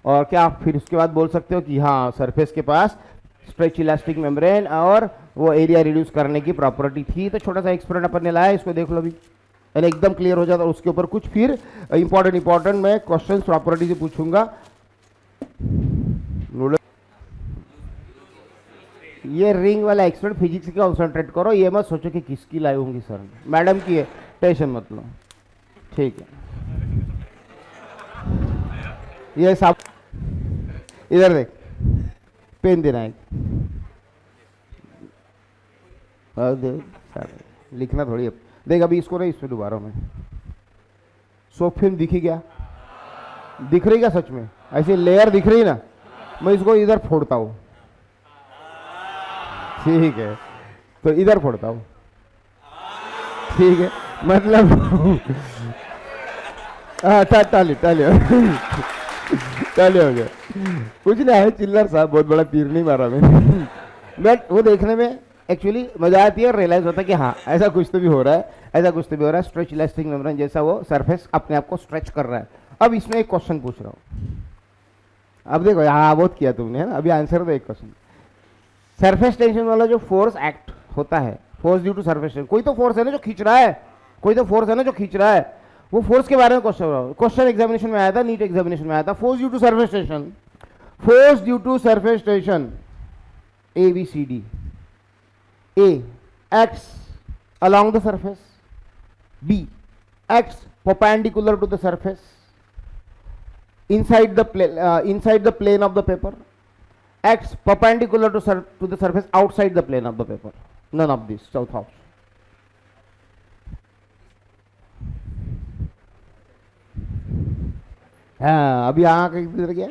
और क्या आप फिर उसके बाद बोल सकते हो कि हाँ सरफेस के पास स्ट्रेच इलास्टिक मेम्ब्रेन और वो एरिया रिड्यूस करने की प्रॉपर्टी थी। तो छोटा सा एक्सपेरिमेंट अपन ने लाया, इसको देख लो अभी, यानी एकदम क्लियर हो जाता है। उसके ऊपर कुछ फिर इंपॉर्टेंट मैं क्वेश्चन प्रॉपर्टी से पूछूंगा। ये रिंग वाला एक्सपेरिमेंट फिजिक्स का कॉन्सेंट्रेट करो, ये मत सोचो कि किसकी लाई होंगी सर, मैडम की है, टेंशन मत लो, ठीक है। ये सब इधर देख, पेन देना है, लिखना थोड़ी, देख अभी इसको नहीं, इसमें दोबारा मैं सोप फिल्म दिखी क्या? दिख रही क्या सच में? ऐसी लेयर दिख रही ना, मैं इसको इधर फोड़ता हूं, ठीक है, तो इधर फोड़ता हूं, ठीक है, मतलब टाली हो गया, कुछ नहीं है चिल्लर साहब, बहुत बड़ा तीर नहीं मारा मैंने, बट वो देखने में एक्चुअली मजा आती है, रियलाइज होता है कि हाँ ऐसा कुछ तो भी हो रहा है, ऐसा कुछ तो भी हो रहा है, स्ट्रेच इलास्टिक मेम्ब्रेन जैसा वो सरफेस अपने आप को स्ट्रेच कर रहा है। अब इसमें एक क्वेश्चन पूछ रहा हूँ, अब देखो हाँ बहुत किया तुमने, है ना, अभी आंसर दो एक क्वेश्चन। सरफेस टेंशन वाला जो फोर्स एक्ट होता है, force due to surface tension, कोई तो फोर्स है ना जो खींच रहा है, कोई तो फोर्स है ना जो खींच रहा है, वो फोर्स के बारे में क्वेश्चन एग्जामिनेशन में आया था, नीट एग्जामिनेशन में आया था। Force due to surface tension, force due to surface tension ABCD, A acts along the surface, B acts perpendicular to the surface, inside the plane of the paper, acts perpendicular to the surface outside the plane of the paper. None of this, south option. हाँ अभी यहाँ किधर गया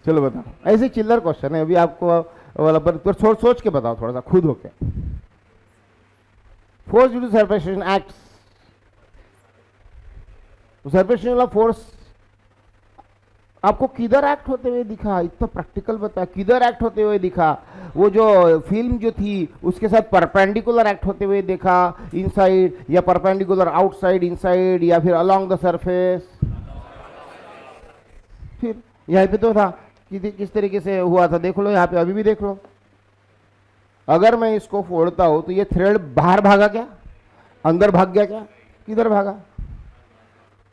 चलो बताओ, ऐसे चिल्लर क्वेश्चन है अभी आपको वाला, पर सोच के बताओ थोड़ा सा खुद होके. Force due to surface tension acts, surface tension वाला फोर्स आपको किधर एक्ट होते हुए दिखा, इतना प्रैक्टिकल बता, किधर एक्ट होते हुए दिखा? वो जो फिल्म जो थी उसके साथ परपेंडिकुलर एक्ट होते हुए देखा, इनसाइड या परपेंडिकुलर आउटसाइड इनसाइड, या फिर अलोंग द सरफेस? फिर यहाँ पे तो था कि किस तरीके से हुआ था, देख लो यहाँ पे, अभी भी देख लो. अगर मैं इसको फोड़ता हूं तो ये थ्रेड बाहर भागा क्या, अंदर भाग गया क्या, किधर भागा?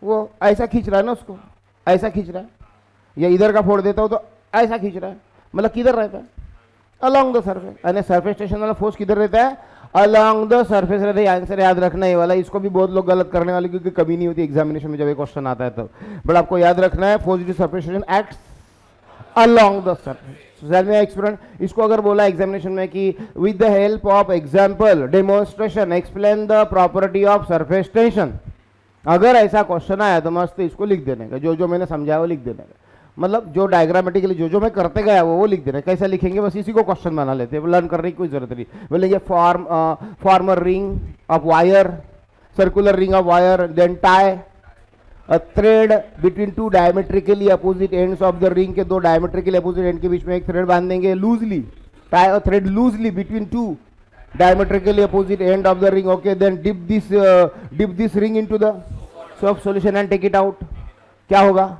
वो ऐसा खींच रहा है ना, उसको ऐसा खींच रहा है, या इधर का फोड़ देता हूं तो ऐसा खींच रहा है, मतलब किधर रहता है? Along the surface. यानी सरफेस टेंशन वाला फोर्स किधर रहता है? अलोंग द सरफेस रहता है. आंसर याद रखना है वाला, इसको भी बहुत लोग गलत करने वाले, क्योंकि कभी नहीं होती एग्जामिनेशन में जब ये क्वेश्चन आता है तब. बट आपको याद रखना है force due to surface tension acts along the surface. Experiment, इसको अगर बोला एग्जामिनेशन में कि with the help of example demonstration explain the property of surface tension, अगर ऐसा क्वेश्चन आया तो मस्त इसको लिख देने का, जो जो मैंने समझाया वो लिख देने का, मतलब जो डायग्रामेटिकली जो जो मैं करते गया वो लिख देना. कैसा लिखेंगे, बस इसी को क्वेश्चन बना लेते हैं, लर्न करने की कोई जरूरत नहीं. बोलेंगे form a ring of wire, circular ring of wire, then tie a thread between two diametrically opposite ends of the ring के दो डायमेट्रिकली अपोजिट एंड के बीच में एक थ्रेड बांध देंगे loosely, tie a thread loosely between two diametrically opposite end of the ring. Okay, then dip this ring into the soap solution and take it out. क्या होगा?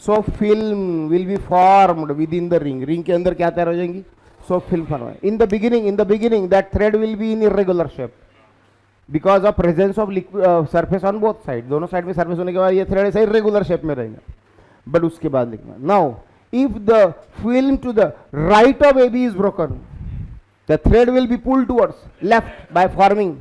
So film will be formed within the ring. Ring के अंदर क्या तैयार हो जाएंगी? So film form. In the beginning, that thread will be in irregular shape because of presence of liquid surface on both sides. दोनों साइड में surface होने के बाद ये thread ऐसे irregular shape में रहेगा. But उसके बाद लिखना. Now, if the film to the right of AB is broken, the thread will be pulled towards left by forming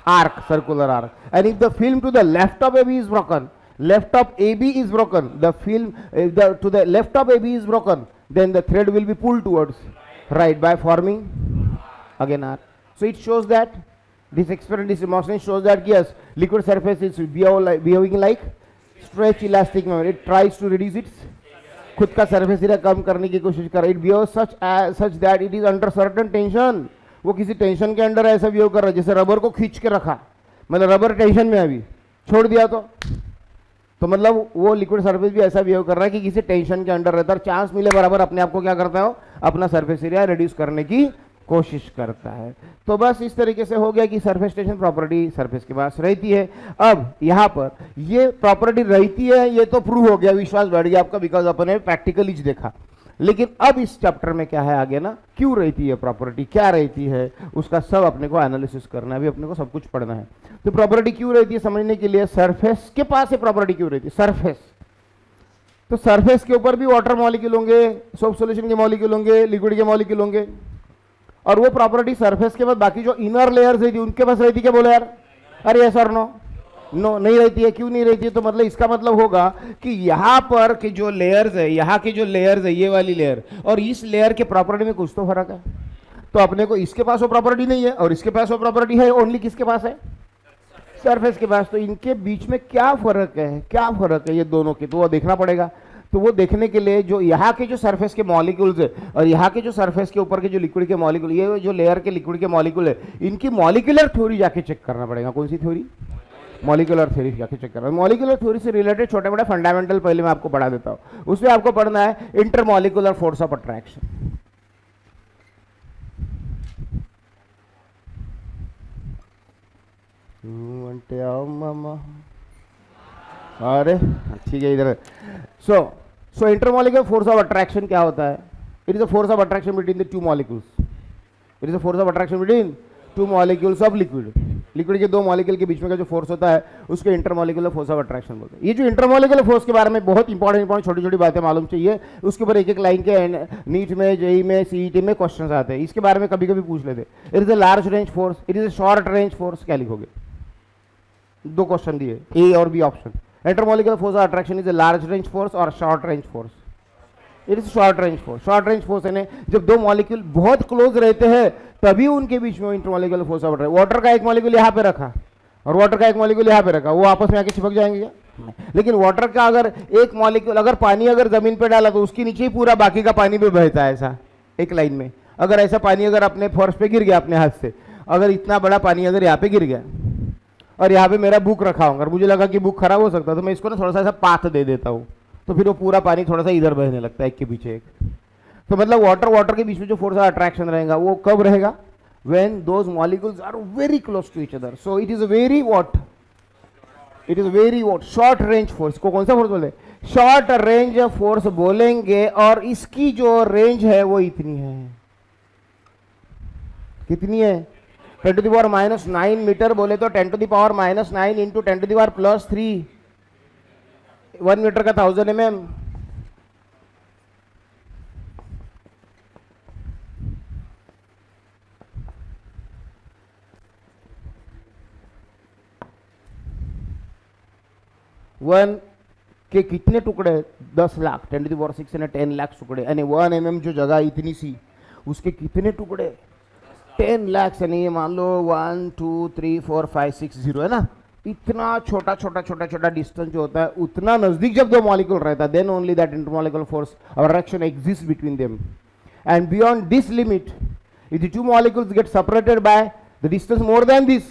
arc, circular arc. And if the film to the left of AB is broken, left of AB is broken, the film to the left of AB is broken, then the thread will be pulled towards right by forming again arc. So it shows that this experiment, this demonstration shows that yes, liquid surface is behaving like stretch elastic member. It tries to reduce its खुद का सरफेस एरिया कम करने की कोशिश कर रहा है. It behaves such that it is under certain tension. वो किसी टेंशन के अंडर ऐसा बिहेव कर रहा है जैसे रबर को खींच के रखा, मतलब रबर टेंशन में अभी छोड़ दिया तो मतलब वो लिक्विड सरफेस भी ऐसा बिहेव कर रहा है कि किसी टेंशन के अंडर रहता है, और चांस मिले बराबर अपने आप को क्या करता है, अपना सरफेस एरिया रिड्यूस करने की कोशिश करता है. तो बस इस तरीके से हो गया कि सरफेस टेंशन प्रॉपर्टी सरफेस के पास रहती है. अब यहाँ पर ये प्रॉपर्टी रहती है, ये तो प्रूव हो गया, विश्वास बढ़ गया आपका, बिकॉज अपन ने प्रैक्टिकली देखा. लेकिन अब इस चैप्टर में क्या है आगे ना, क्यों रहती है प्रॉपर्टी, क्या रहती है, उसका सब अपने को एनालिसिस करना है. अभी अपने को सब कुछ पढ़ना है. तो प्रॉपर्टी क्यों रहती है समझने के लिए, सरफेस के पास ये प्रॉपर्टी क्यों रहती है, सरफेस, तो सरफेस के ऊपर भी वाटर मॉलिक्यूल होंगे, सोप सॉल्यूशन के मॉलिक्यूल होंगे, लिक्विड के मॉलिक्यूल होंगे, और वो प्रॉपर्टी सरफेस के बाद बाकी जो इनर लेयर्स रहती है उनके पास रहती है. क्या बोले यार, अरे यस और नो? नो नहीं रहती है. क्यों नहीं रहती है? तो मतलब इसका मतलब होगा कि यहाँ पर के जो लेयर्स है, यहाँ के जो लेयर्स है, ये वाली लेयर और इस लेयर के प्रॉपर्टी में कुछ तो फर्क है. तो अपने को इसके पास वो प्रॉपर्टी नहीं है और इसके पास वो प्रॉपर्टी है, ओनली किसके पास है, सरफेस के पास. तो इनके बीच में क्या फर्क है, क्या फर्क है ये दोनों के, तो वो देखना पड़ेगा. तो वो देखने के लिए जो यहाँ के जो सरफेस के मॉलिक्यूल्स है और यहाँ के जो सरफेस के ऊपर के जो लिक्विड के मॉलिक्यूल, ये जो लेयर के लिक्विड के मॉलिक्यूल है, इनकी मॉलिक्यूलर थ्योरी जाके चेक करना पड़ेगा. कौन सी थ्योरी, मॉलिक्यूलर थ्योरी जाके चेक करना. मॉलिक्यूलर थ्योरी से रिलेटेड छोटे मोटे फंडामेंटल पहले मैं आपको पढ़ा देता हूँ. उसमें आपको पढ़ना है इंटरमॉलिक्यूलर फोर्स ऑफ अट्रैक्शन. अरे ठीक है इधर. सो इंटरमॉलिक्यूलर फोर्स ऑफ अट्रैक्शन क्या होता है? It is a force of attraction between the two molecules. It is a force of attraction between two molecules of liquid. Liquid के दो मॉलिक्यूल के बीच में का जो फोर्स होता है उसको इंटरमॉलिक्यूलर फोर्स ऑफ अट्रैक्शन बोलते हैं. ये जो इंटरमॉलिक्यूलर फोर्स के बारे में बहुत इंपॉर्टेंट छोटी छोटी बातें मालूम चाहिए. उसके ऊपर एक एक लाइन के नीट में, जेई में, सीईटी में क्वेश्चन आते हैं. इसके बारे में कभी कभी पूछ लेते. It is a large range force, it is a short range force. क्या लिखोगे? दो क्वेश्चन दिए, ए और B option. Intermolecular force of attraction is a large range force और short range force. It is short range force. Short range force है जब दो मॉलिक्यूल बहुत क्लोज रहते हैं तभी उनके बीच में इंटरमॉलिक्यूलर फोर्स बढ़ रहा है। वाटर का एक मॉलिक्यूल यहाँ पे रखा और वाटर का एक मॉलिक्यूल यहाँ पे रखा, वो आपस में आके चिपक जाएंगे क्या? लेकिन वाटर का अगर एक मॉलिक्यूल, अगर पानी अगर जमीन पे डाला तो उसके नीचे ही पूरा बाकी का पानी भी बहता है ऐसा एक लाइन में। अगर ऐसा पानी अगर अपने फर्श पे गिर गया अपने हाथ से, अगर इतना बड़ा पानी अगर यहाँ पे गिर गया और यहाँ पे मेरा बुक रखा होगा और मुझे लगा कि बुक खराब हो सकता है तो मैं इसको ना थोड़ा सा ऐसा पाथ दे देता हूँ, तो फिर वो पूरा पानी थोड़ा सा इधर बहने लगता है एक के पीछे एक। तो मतलब वाटर के बीच में जो फोर्स ऑफ अट्रैक्शन रहेगा वो कब रहेगा? when those molecules are very close to each other. So it is a very short range force। को कौन सा फोर्स बोले? शॉर्ट रेंज फोर्स बोलेंगे। और इसकी जो रेंज है वो इतनी है, कितनी है? 10⁻⁹ मीटर बोले तो 10⁻⁹ इंटू 10⁻+3, 1 मीटर का 1000 mm। वन के कितने टुकड़े? 10 लाख, 10⁻⁶ यानी 10 लाख टुकड़े। यानी 1 mm जो जगह इतनी सी उसके कितने टुकड़े? 10 लाख। यानी ये मान लो 1 2 3 4 5 6 0 है ना। इतना छोटा छोटा छोटा छोटा डिस्टेंस जो होता है उतना नजदीक जब दो मॉलिक्यूल रहता है then only that intermolecular force और attraction exist between them. And beyond this limit if the two molecules get separated by the distance more than this,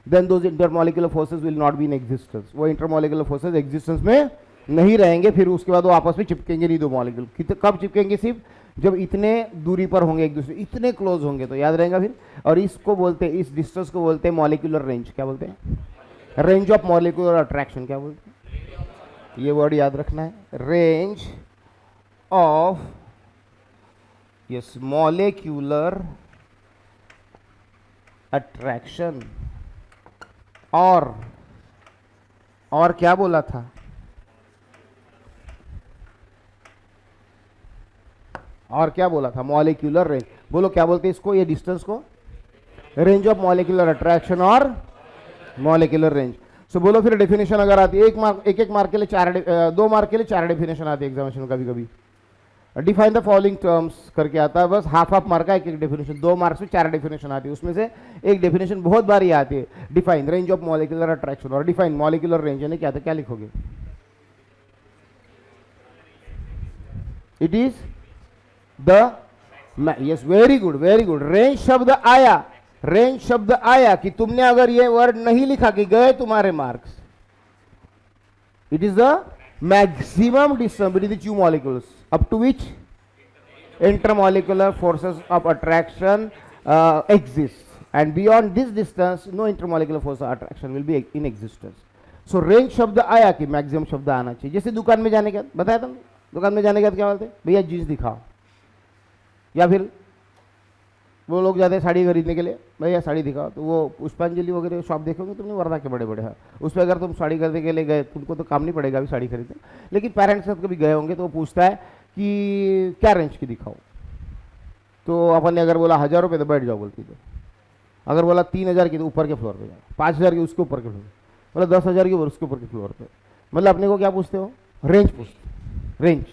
then those intermolecular forces will not be in existence। वो intermolecular forces existence में नहीं रहेंगे, फिर उसके बाद वो आपस में चिपकेंगे नहीं दो मॉलिक्यूल। कब चिपकेंगे? सिर्फ जब इतने दूरी पर होंगे एक दूसरे, इतने क्लोज होंगे तो याद रहेगा फिर। और इसको बोलते हैं, इस डिस्टेंस को बोलते हैं मॉलिक्यूलर रेंज। क्या बोलते हैं? Range of molecular attraction. क्या बोलते हैं? ये वर्ड याद रखना है, range of yes molecular attraction. और क्या बोला था? और क्या बोला था? Molecular range. बोलो क्या बोलते हैं इसको, ये डिस्टेंस को? रेंज ऑफ मॉलिक्यूलर अट्रैक्शन और मॉलिक्यूलर रेंज। सो बोलो फिर डेफिनेशन अगर आती है, एक मार्क के लिए 2 मार्क के लिए 4 डेफिनेशन आती है एग्जामिनेशन कभी कभी। डिफाइन द फॉलोइंग टर्म्स करके आता है, बस हाफ मार्क का एक डेफिनेशन। 2 मार्क्स में 4 डेफिनेशन आती है, उसमें से एक डेफिनेशन बहुत बार ये आती है, define range of molecular attraction और डिफाइन मॉलिक्यूलर रेंज। यानी क्या था? क्या लिखोगे? It is the yes very good very good. Range शब्द आया, रेंज शब्द आया कि तुमने अगर ये वर्ड नहीं लिखा कि गए तुम्हारे marks. It is the maximum distance between the two molecules up to which intermolecular forces of attraction exist, and beyond this distance no intermolecular force of attraction will be in existence। so range शब्द आया कि मैक्सिमम शब्द आना चाहिए। जैसे दुकान में जाने के बाद बताया था, दुकान में जाने के बाद क्या बोलते? भैया जीन्स दिखाओ। या फिर वो लोग जाते हैं साड़ी खरीदने के लिए, भैया साड़ी दिखाओ। तो वो पुष्पांजलि वगैरह शॉप देखोगे तुमने वर्धा के बड़े बड़े हैं, उस पर अगर तुम साड़ी खरीदने के लिए गए तुमको तो काम नहीं पड़ेगा अभी साड़ी खरीदने, लेकिन पेरेंट्स के साथ कभी गए होंगे तो वो पूछता है कि क्या रेंज की दिखाओ। तो अपन ने अगर बोला 1000 रुपये तो बैठ जाओ बोलती तो, अगर बोला 3000 की तो ऊपर के फ्लोर पे जाओ, 5000 की उसके ऊपर के फ्लोर, बोला 10,000 की उसके ऊपर के फ्लोर पे। मतलब अपने को क्या पूछते हो? रेंज पूछते, रेंज।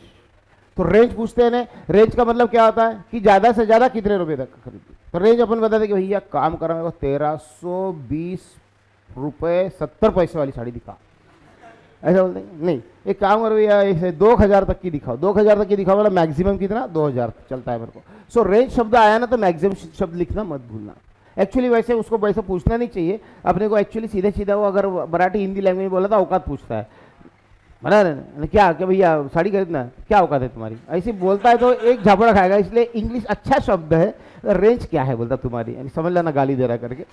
तो रेंज पूछते हैं ना, रेंज का मतलब क्या होता है कि ज़्यादा से ज़्यादा कितने रुपए तक खरीदते। तो रेंज अपन बताते कि भैया काम कर रहा है 1320 रुपये 70 पैसे वाली साड़ी दिखा, ऐसा बोलते हैं। नहीं, एक काम करो भैया ऐसे 2000 तक की दिखाओ, 2000 तक की दिखाओ, मतलब मैक्सिमम कितना? 2000 चलता है मेरे को। सो रेंज शब्द आया ना तो मैक्सिमम शब्द लिखना मत भूलना। एक्चुअली वैसे उसको वैसे पूछना नहीं चाहिए अपने को, एक्चुअली सीधे सीधा वो अगर मराठी हिंदी लैंग्वेज में बोला था औकात पूछता है, बना क्या कि भैया साड़ी खरीदना, क्या औकात है तुम्हारी, ऐसे बोलता है तो एक झापड़ा खाएगा। इसलिए इंग्लिश अच्छा शब्द है, रेंज क्या है बोलता तुम्हारी, यानी समझ लेना गाली दे रहा करके।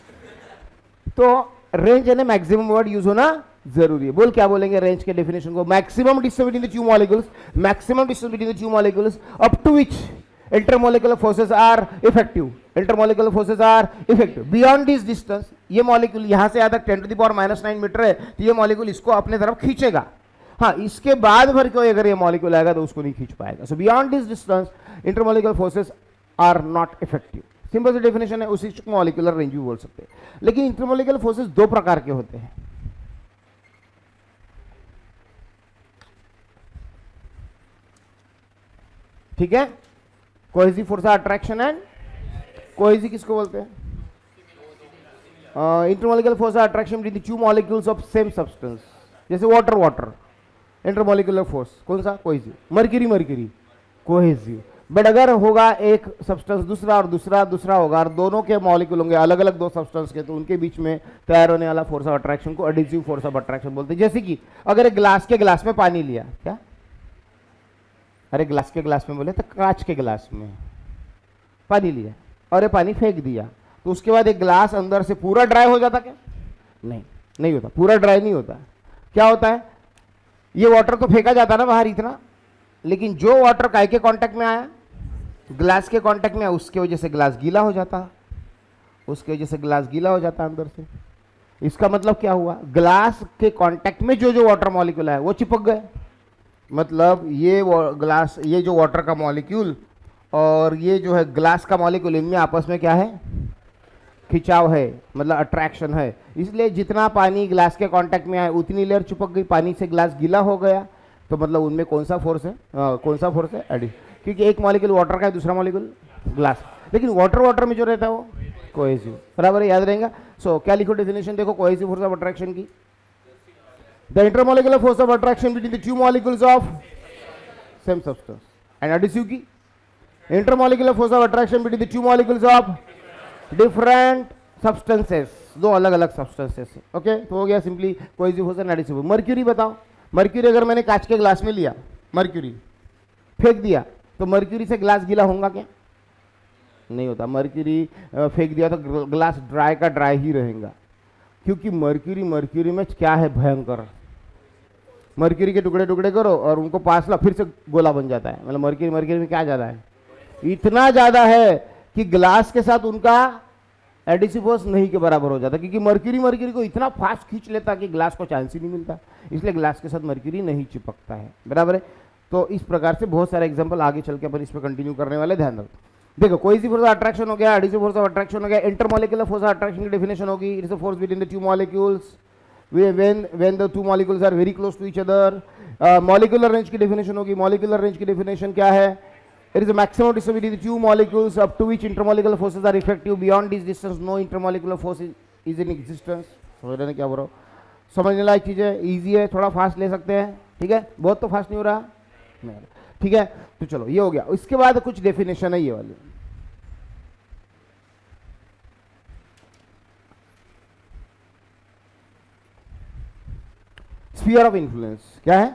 तो रेंज है ना मैक्सिमम वर्ड यूज होना जरूरी है। बोल क्या बोलेंगे रेंज के डेफिनेशन को? Maximum distance between the two molecules, maximum distance between the two molecules up to which intermolecular forces are effective, intermolecular forces are effective. Beyond this distance, ये मॉलिक्यूल यहां से आता 10⁻⁹ मीटर है तो ये मॉलिक्यूल इसको अपने तरफ खींचेगा। हाँ, इसके बाद भर कोई अगर ये मॉलिक्यूल आएगा तो उसको नहीं खींच पाएगा। So beyond this distance intermolecular forces are not effective. Simple सी डेफिनेशन है, उसी मॉलिक्यूलर रेंज भी बोल सकते हैं। लेकिन इंटरमॉलिक्यूलर फोर्सेस 2 प्रकार के होते हैं। ठीक है, cohesive force of attraction and cohesive किसको बोलते हैं? Intermolecular force of attraction between the two molecules of same substance, जैसे वाटर वाटर, इंटरमॉलिक्यूलर फोर्स कौन सा? Cohesive. Mercury mercury cohesive. But अगर होगा एक सब्सटेंस दूसरा और दूसरा दूसरा होगा और दोनों के मॉलिक्यूल होंगे अलग अलग दो सब्सटेंस के, तो उनके बीच में तैयार होने वाला फोर्स ऑफ अट्रैक्शन को एडिसिव फोर्स ऑफ अट्रैक्शन बोलते हैं। जैसे कि अगर एक ग्लास में पानी लिया, क्या? अरे ग्लास के ग्लास में बोले तो कांच के ग्लास में पानी लिया और ये पानी फेंक दिया, तो उसके बाद एक ग्लास अंदर से पूरा ड्राई हो जाता क्या? नहीं, नहीं होता, पूरा ड्राई नहीं होता। क्या होता है? ये वाटर तो फेंका जाता ना बाहर इतना, लेकिन जो वाटर काय के कांटेक्ट में आया? ग्लास के कांटेक्ट में, उसके वजह से ग्लास गीला हो जाता, उसके वजह से ग्लास गीला हो जाता अंदर से। इसका मतलब क्या हुआ? ग्लास के कांटेक्ट में जो जो वाटर मॉलिक्यूल है वो चिपक गए। मतलब ये ग्लास, ये जो वाटर का मॉलिक्यूल और ये जो है ग्लास का मॉलिक्यूल, इनमें आपस में क्या है? खिंचाव है, मतलब अट्रैक्शन है। इसलिए जितना पानी ग्लास के कांटेक्ट में आया उतनी लेयर चिपक गई, पानी से ग्लास गीला हो गया। तो मतलब उनमें कौन सा फोर्स है? कौन सा फोर्स है? एडिशन। क्योंकि एक मॉलिक्यूल वाटर का है, दूसरा मॉलिक्यूल ग्लास, लेकिन वाटर वाटर में जो रहता है वो कोहेसिव। बराबर है, याद रहेगा। सो क्या लिखो डेफिनेशन देखो कोहेसिव फोर्स ऑफ अट्रैक्शन की? The intermolecular force of attraction between the two molecules of same substance. And adhesive की? Intermolecular force of attraction between the two molecules of different substances, दो अलग अलग सब्सटेंसेस। ओके, तो हो गया simply cohesive force and adhesive. Mercury बताओ, मर्क्यूरी अगर मैंने कांच के ग्लास में लिया, मर्क्यूरी फेंक दिया, तो मर्क्यूरी से ग्लास गीला होगा क्या? नहीं होता। मर्क्यूरी फेंक दिया तो ग्लास ड्राई का ड्राई ही रहेगा, क्योंकि मर्क्यूरी में क्या है? भयंकर। मर्क्यूरी के टुकड़े टुकड़े करो और उनको पास ला, फिर से गोला बन जाता है। मतलब मर्क्यूरी में क्या ज़्यादा है? इतना ज़्यादा है कि ग्लास के साथ उनका एडिसिव फोर्स नहीं के बराबर हो जाता, क्योंकि मर्क्यूरी को इतना फास्ट खींच लेता कि ग्लास को चांस ही नहीं मिलता। इसलिए ग्लास के साथ मर्क्यूरी नहीं चिपकता है। बराबर है। तो इस प्रकार से बहुत सारे एग्जांपल आगे चल के अपन इस पर कंटिन्यू करने वाले, ध्यान रखो। देखो, कोहेसिव फोर्स ऑफ अट्रैक्शन हो गया, एडिसिव फोर्स ऑफ अट्रैक्शन हो गया। इंटरमॉलिक्यूलर फोर्स ऑफ अट्रैक्शन की डेफिनेशन होगी, it is a force between the two molecules when the two molecules are very close to each other. Molecular range की डेफिनेशन होगी। मॉलिक्यूलर रेंज की डेफिनेशन क्या है? It is a maximum distance between the two molecules up to which intermolecular forces are effective. Beyond this distance, no intermolecular force is in existence. समझ रहे हैं क्या बोल रहा हूँ? समझने लायक चीज़ है, ईजी है, थोड़ा फास्ट ले सकते हैं। ठीक है, बहुत तो फास्ट नहीं हो रहा, नहीं। ठीक है, तो चलो ये हो गया। इसके बाद कुछ डेफिनेशन है ये वाली। स्फीयर ऑफ इन्फ्लुएंस क्या है?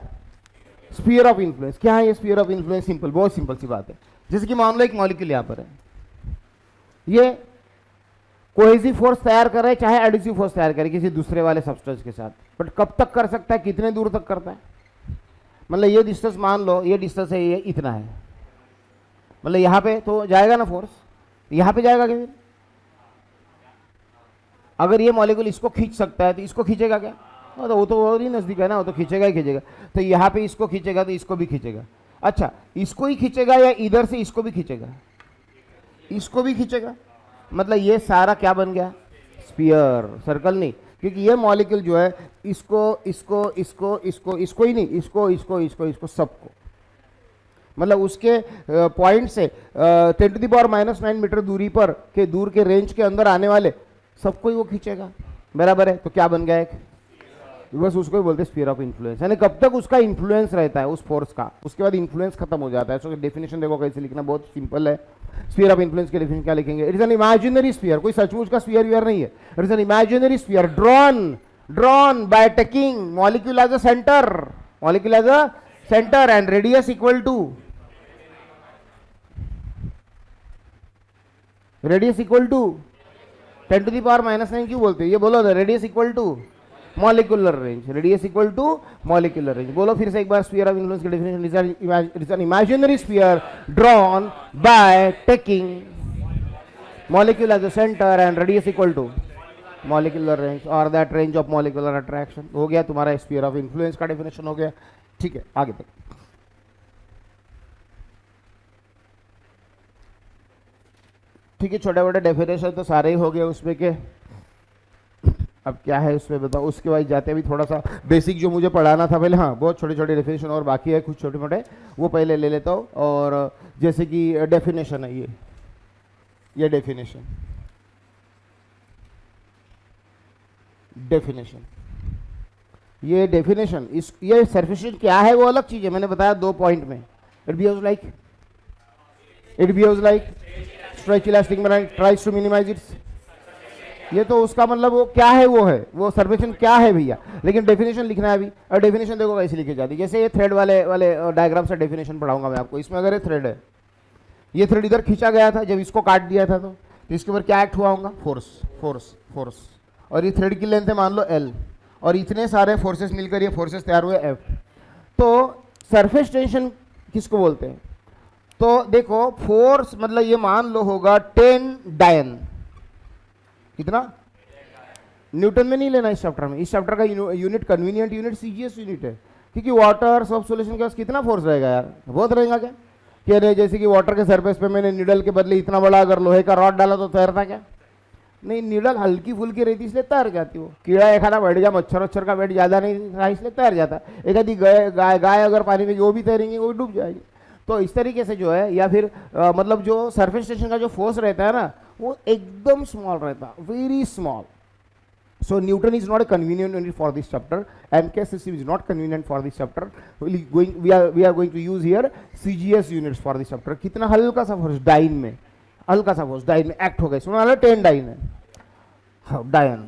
स्फीयर ऑफ इन्फ्लुएंस क्या है? ये स्फीयर ऑफ इन्फ्लुएंस सिंपल, बहुत सिंपल सी बात है। जैसे कि मान लो एक मॉलिक्यूल यहां पर है, ये कोहेसिव फोर्स तैयार कर रहा है, चाहे एडिसिव फोर्स तैयार करे किसी दूसरे वाले सब्सटेंस के साथ, बट कब तक कर सकता है? कितने दूर तक करता है? मतलब ये डिस्टेंस मान लो, ये डिस्टेंस है, ये इतना है, मतलब यहां पे तो जाएगा ना फोर्स, यहां पे जाएगा क्या? अगर ये मॉलिक्यूल इसको खींच सकता है तो इसको खींचेगा क्या? वो तो और ही नजदीक है ना, वो तो खींचेगा ही खींचेगा। तो यहाँ पे इसको खींचेगा तो इसको भी खींचेगा। अच्छा, इसको ही खींचेगा या इधर से इसको भी खींचेगा? इसको भी खींचेगा। मतलब ये सारा क्या बन गया? स्फीयर, सर्कल नहीं, क्योंकि ये मॉलिक्यूल जो है इसको इसको इसको इसको इसको ही नहीं, इसको इसको इसको इसको सबको, मतलब उसके पॉइंट से 10⁻⁹ मीटर दूरी पर के दूर के रेंज के अंदर आने वाले सबको ही वो खींचेगा। बराबर है। तो क्या बन गया? एक, बस उसको ही बोलते हैं स्फीयर ऑफ इन्फ्लुएंस। यानी कब तक उसका इन्फ्लुएंस रहता है उस फोर्स का, उसके बाद इन्फ्लुएंस खत्म हो जाता है। सो डेफिनेशन देखो कैसे लिखना, बहुत सिंपल है। स्फीयर ऑफ इन्फ्लुएंस की डेफिनेशन क्या लिखेंगे? It is an imaginary sphere, कोई सचमुच का स्फीयर वियर नहीं है। It is an imaginary sphere drawn by taking molecule as a centre and radius equal to radius equal to 10⁻⁹ क्यों बोलते हैं? ये बोलो ना, radius equal to molecular range, radius equal to molecular range. बोलो फिर से एक बार, स्फीयर ऑफ इन्फ्लुएंस की definition, it is an imaginary sphere drawn by taking molecule as a centre and radius equal to molecular range और that range of molecular attraction. हो गया तुम्हारा स्फीयर ऑफ इन्फ्लुएंस का डेफिनेशन हो गया। ठीक है, आगे तक। ठीक है, छोटे बड़े डेफिनेशन तो सारे ही हो गए उसमें के। अब क्या है उसमें बताओ, उसके बाद जाते अभी थोड़ा सा बेसिक जो मुझे पढ़ाना था पहले, हाँ बहुत छोटे छोटे डेफिनेशन और बाकी है कुछ छोटे मोटे, वो पहले ले लेता हूँ। और जैसे कि डेफिनेशन है ये डेफिनेशन ये डेफिनेशन ये सर्फेसिएशन क्या है वो अलग चीज है, मैंने बताया 2 पॉइंट में। It behaves like stretch elastic magnet tries to minimize its, ये तो उसका मतलब वो क्या है, वो सर्फेसिएशन क्या है भैया, लेकिन डेफिनेशन लिखना है अभी। और डेफिनेशन देखो कैसे लिखी जाती है, जैसे ये थ्रेड वाले डायग्राम से डेफिनेशन पढ़ाऊंगा मैं आपको। इसमें अगर ये थ्रेड है, ये थ्रेड इधर खींचा गया था, जब इसको काट दिया था तो इसके ऊपर क्या एक्ट हुआ होगा, फोर्स। और ये थ्रेड की लेंथ है मान लो L, और इतने सारे फोर्सेस मिलकर ये फोर्सेस तैयार हुए F। तो सरफेस टेंशन किसको बोलते हैं, तो देखो फोर्स मतलब ये मान लो होगा 10 डायन, कितना, न्यूटन में नहीं लेना इस चैप्टर में। इस चैप्टर का unit convenient unit CGS unit है, क्योंकि वाटर सब सॉल्यूशन के पास कितना फोर्स रहेगा यार, बहुत रहेगा क्या। कह रहे जैसे कि वाटर के सरफेस पे मैंने नीडल के बदले इतना बड़ा अगर लोहे का रॉड डाला तो तैरता क्या, नहीं, नीडल हल्की फुल्की रहती इसलिए तैर जाती वो। कीड़ा एक आधा बैठ जा, मच्छर का वेट ज्यादा नहीं रहा इसलिए तैर जाता। एक आधी गाय अगर पानी में वो भी तैरेंगे, वो डूब जाएगी। तो इस तरीके से जो है, या फिर मतलब जो सरफेस टेंशन का जो फोर्स रहता है ना, वो एकदम स्मॉल रहता है, very small. So Newton is not a convenient unit for this chapter. MK system is not convenient for this chapter. We are going to use here CGS units for this chapter. कितना हल्का सा फोर्स डाइन में, हल्का सा फोर्स डाइन में एक्ट हो गया, सुना वाला 10 डाइन है, हाँ डायन,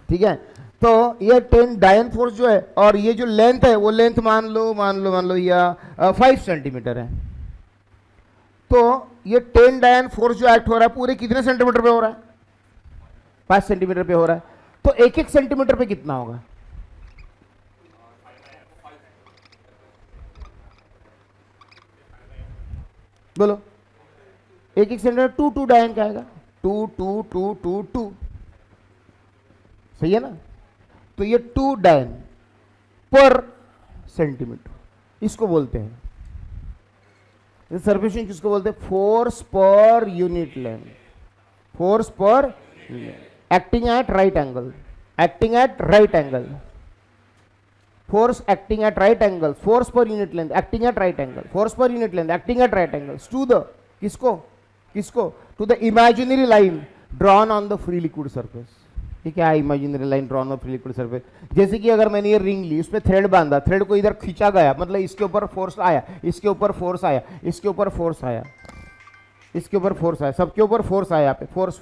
ठीक है। तो ये 10 डायन फोर्स जो है, और ये जो लेंथ है वो लेंथ मान लो या 5 सेंटीमीटर है। तो ये 10 डायन फोर्स जो एक्ट हो रहा है पूरे कितने सेंटीमीटर पे हो रहा है, 5 सेंटीमीटर पे हो रहा है। तो 1-1 सेंटीमीटर पे कितना होगा, बोलो, 1-1 सेंटीमीटर 2 डायन का आएगा, 2 सही है ना। तो ये 2 डायन पर सेंटीमीटर, इसको बोलते हैं सरफेस टेंशन, किसको बोलते हैं, फोर्स पर यूनिट लेंथ, फोर्स पर acting at right angle, force acting at right angle, force per unit length acting at right angle, force per unit length acting at right angles to the किसको to the imaginary line drawn on the free liquid surface। ये क्या है, imaginary line drawn on free liquid surface. जैसे कि अगर मैंने ये रिंग ली, उस पर थ्रेड बांधा, थ्रेड को इधर खींचा गया, मतलब इसके ऊपर फोर्स आया, इसके ऊपर फोर्स आया, इसके ऊपर फोर्स आया, इसके ऊपर फोर्स आया, सबके ऊपर फोर्स आया, यहाँ पे फोर्स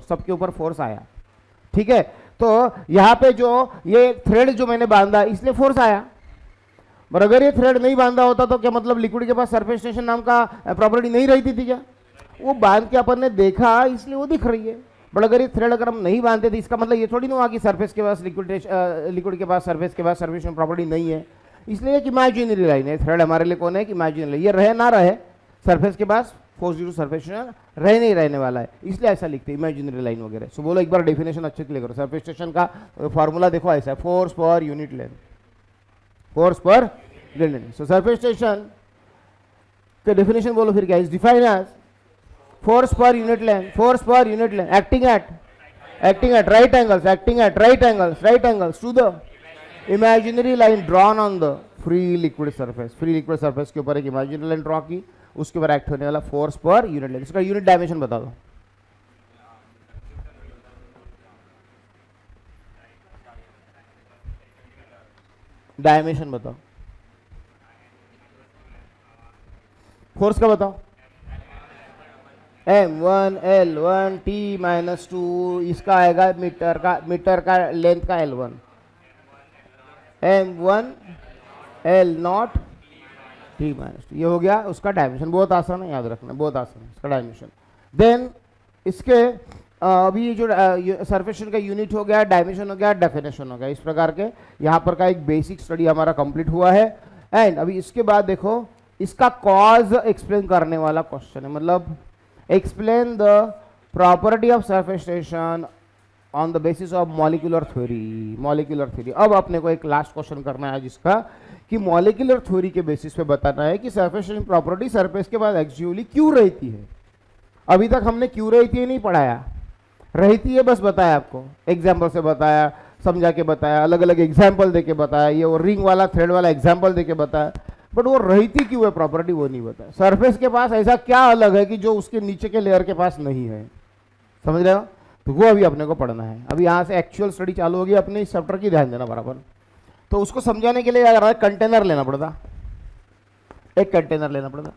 सबके ऊपर फोर्स आया, ठीक है। तो यहाँ पे जो ये थ्रेड जो मैंने बांधा इसलिए फोर्स आया, और अगर ये थ्रेड नहीं बांधा होता तो क्या मतलब लिक्विड के पास सरफेस टेंशन नाम का प्रॉपर्टी नहीं रहती थी क्या, वो बांध के अपन ने देखा इसलिए वो दिख रही है। बट अगर ये थ्रेड अगर हम नहीं बांधते थे, इसका मतलब ये थोड़ी ना हुआ कि सरफेस के पास लिक्विड के पास सरफेस के पास सरफेस में प्रॉपर्टी नहीं है। इसलिए एक इमेजिनरी लाइन है, थ्रेड हमारे लिए कौन है, कि इमेजिनरी, ये रहे ना रहे सरफेस के पास फोर्स ड्यू टू सरफेस रह नहीं रहने वाला है, इसलिए ऐसा लिखते हैं इमेजिनरी लाइन वगैरह। सो बोलो एक बार डेफिनेशन अच्छे क्लियर करो। सरफेस टेंशन का फॉर्मूला देखो ऐसा है, फोर्स पर यूनिट लेंथ, फोर्स पर unit length. So surface tension का डेफिनेशन बोलो फिर क्या, is defined as force per unit length acting at right angles to the imaginary line drawn on the free liquid surface के ऊपर एक imaginary line ड्रॉ की, उसके ऊपर एक्ट होने वाला फोर्स पर यूनिट लेंथ। इसका यूनिट डायमेंशन बता दो, डायमेंशन बताओ, फोर्स का बताओ, M1 L1 T -2, इसका आएगा मीटर का लेंथ का L1, M1 L0 T -2, ये हो गया उसका डायमेंशन। बहुत आसान है, याद रखना, बहुत आसान है इसका डायमेंशन। देन इसके अभी जो सरफेस टेंशन का यूनिट हो गया, डायमेंशन हो गया, डेफिनेशन हो गया, इस प्रकार के यहाँ पर का एक बेसिक स्टडी हमारा कंप्लीट हुआ है। एंड अभी इसके बाद देखो इसका कॉज एक्सप्लेन करने वाला क्वेश्चन है, मतलब explain the property of surface tension on the basis of molecular theory। अब अपने को एक लास्ट क्वेश्चन करना है जिसका कि मॉलिक्यूलर थ्योरी के बेसिस पे बताना है कि सरफेस टेंशन प्रॉपर्टी सरफेस के बाद एक्चुअली क्यों रहती है। अभी तक हमने क्यों रहती है नहीं पढ़ाया, रहती है, बस बताया आपको, एग्जाम्पल से बताया, समझा के बताया, अलग अलग एग्जाम्पल दे के बताया, ये वो रिंग वाला थ्रेड वाला एग्जाम्पल दे के बताया, बट वो रहती क्यों है प्रॉपर्टी वो नहीं बताया। सरफेस के पास ऐसा क्या अलग है कि जो उसके नीचे के लेयर के पास नहीं है, समझ रहे हो? तो वो अभी अपने को पढ़ना है। अभी यहाँ से एक्चुअल स्टडी चालू होगी, अपने इस चैप्टर की ध्यान देना बराबर। तो उसको समझाने के लिए अगर कंटेनर लेना पड़ता, एक कंटेनर लेना पड़ता,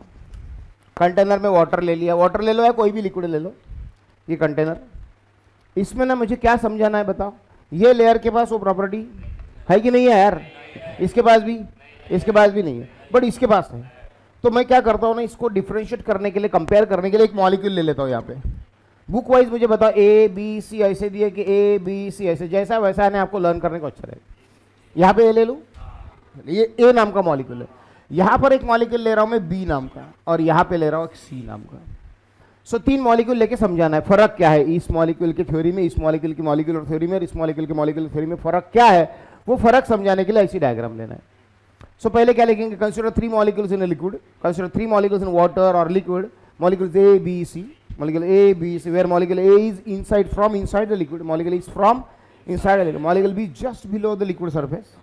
कंटेनर में वाटर ले लिया, वाटर ले लो या कोई भी लिक्विड ले लो, ये कंटेनर, इसमें ना मुझे क्या समझाना है बताओ। ये लेयर के पास वो प्रॉपर्टी है कि नहीं है यार? इसके पास भी, इसके पास भी नहीं है, बट इसके पास है। तो मैं क्या करता हूँ ना, इसको डिफ्रेंशिएट करने के लिए, कंपेयर करने के लिए एक मॉलिक्यूल ले लेता हूँ। यहाँ पे बुक वाइज मुझे बताओ ए बी सी ऐसे दिए कि ए बी सी ऐसे, जैसा वैसा है आपको लर्न करने को अच्छा रहेगा। यहाँ पे ए ले लूँ, ये ए नाम का मॉलिक्यूल है, यहाँ पर एक मॉलिक्यूल ले रहा हूँ मैं बी नाम का, और यहाँ पे ले रहा हूँ एक सी नाम का। सो तीन मॉलिक्यूल लेके समझाना है फर्क क्या है इस मॉलिक्यूल की थ्योरी में, इस मॉलिक्यूल की मॉलिक्यूलर थ्योरी में, और इस मॉलिक्यूल की मॉलिक्यूलर थ्योरी में फर्क क्या है, वो फर्क समझाने के लिए ऐसी डायग्राम लेना है। सो पहले क्या लिखेंगे, consider 3 molecules in a liquid, consider 3 molecules in water और liquid, molecules A B C, molecule A, B, C, where molecule A is inside, from inside the liquid, molecule is from inside the liquid, molecule B just below the liquid surface,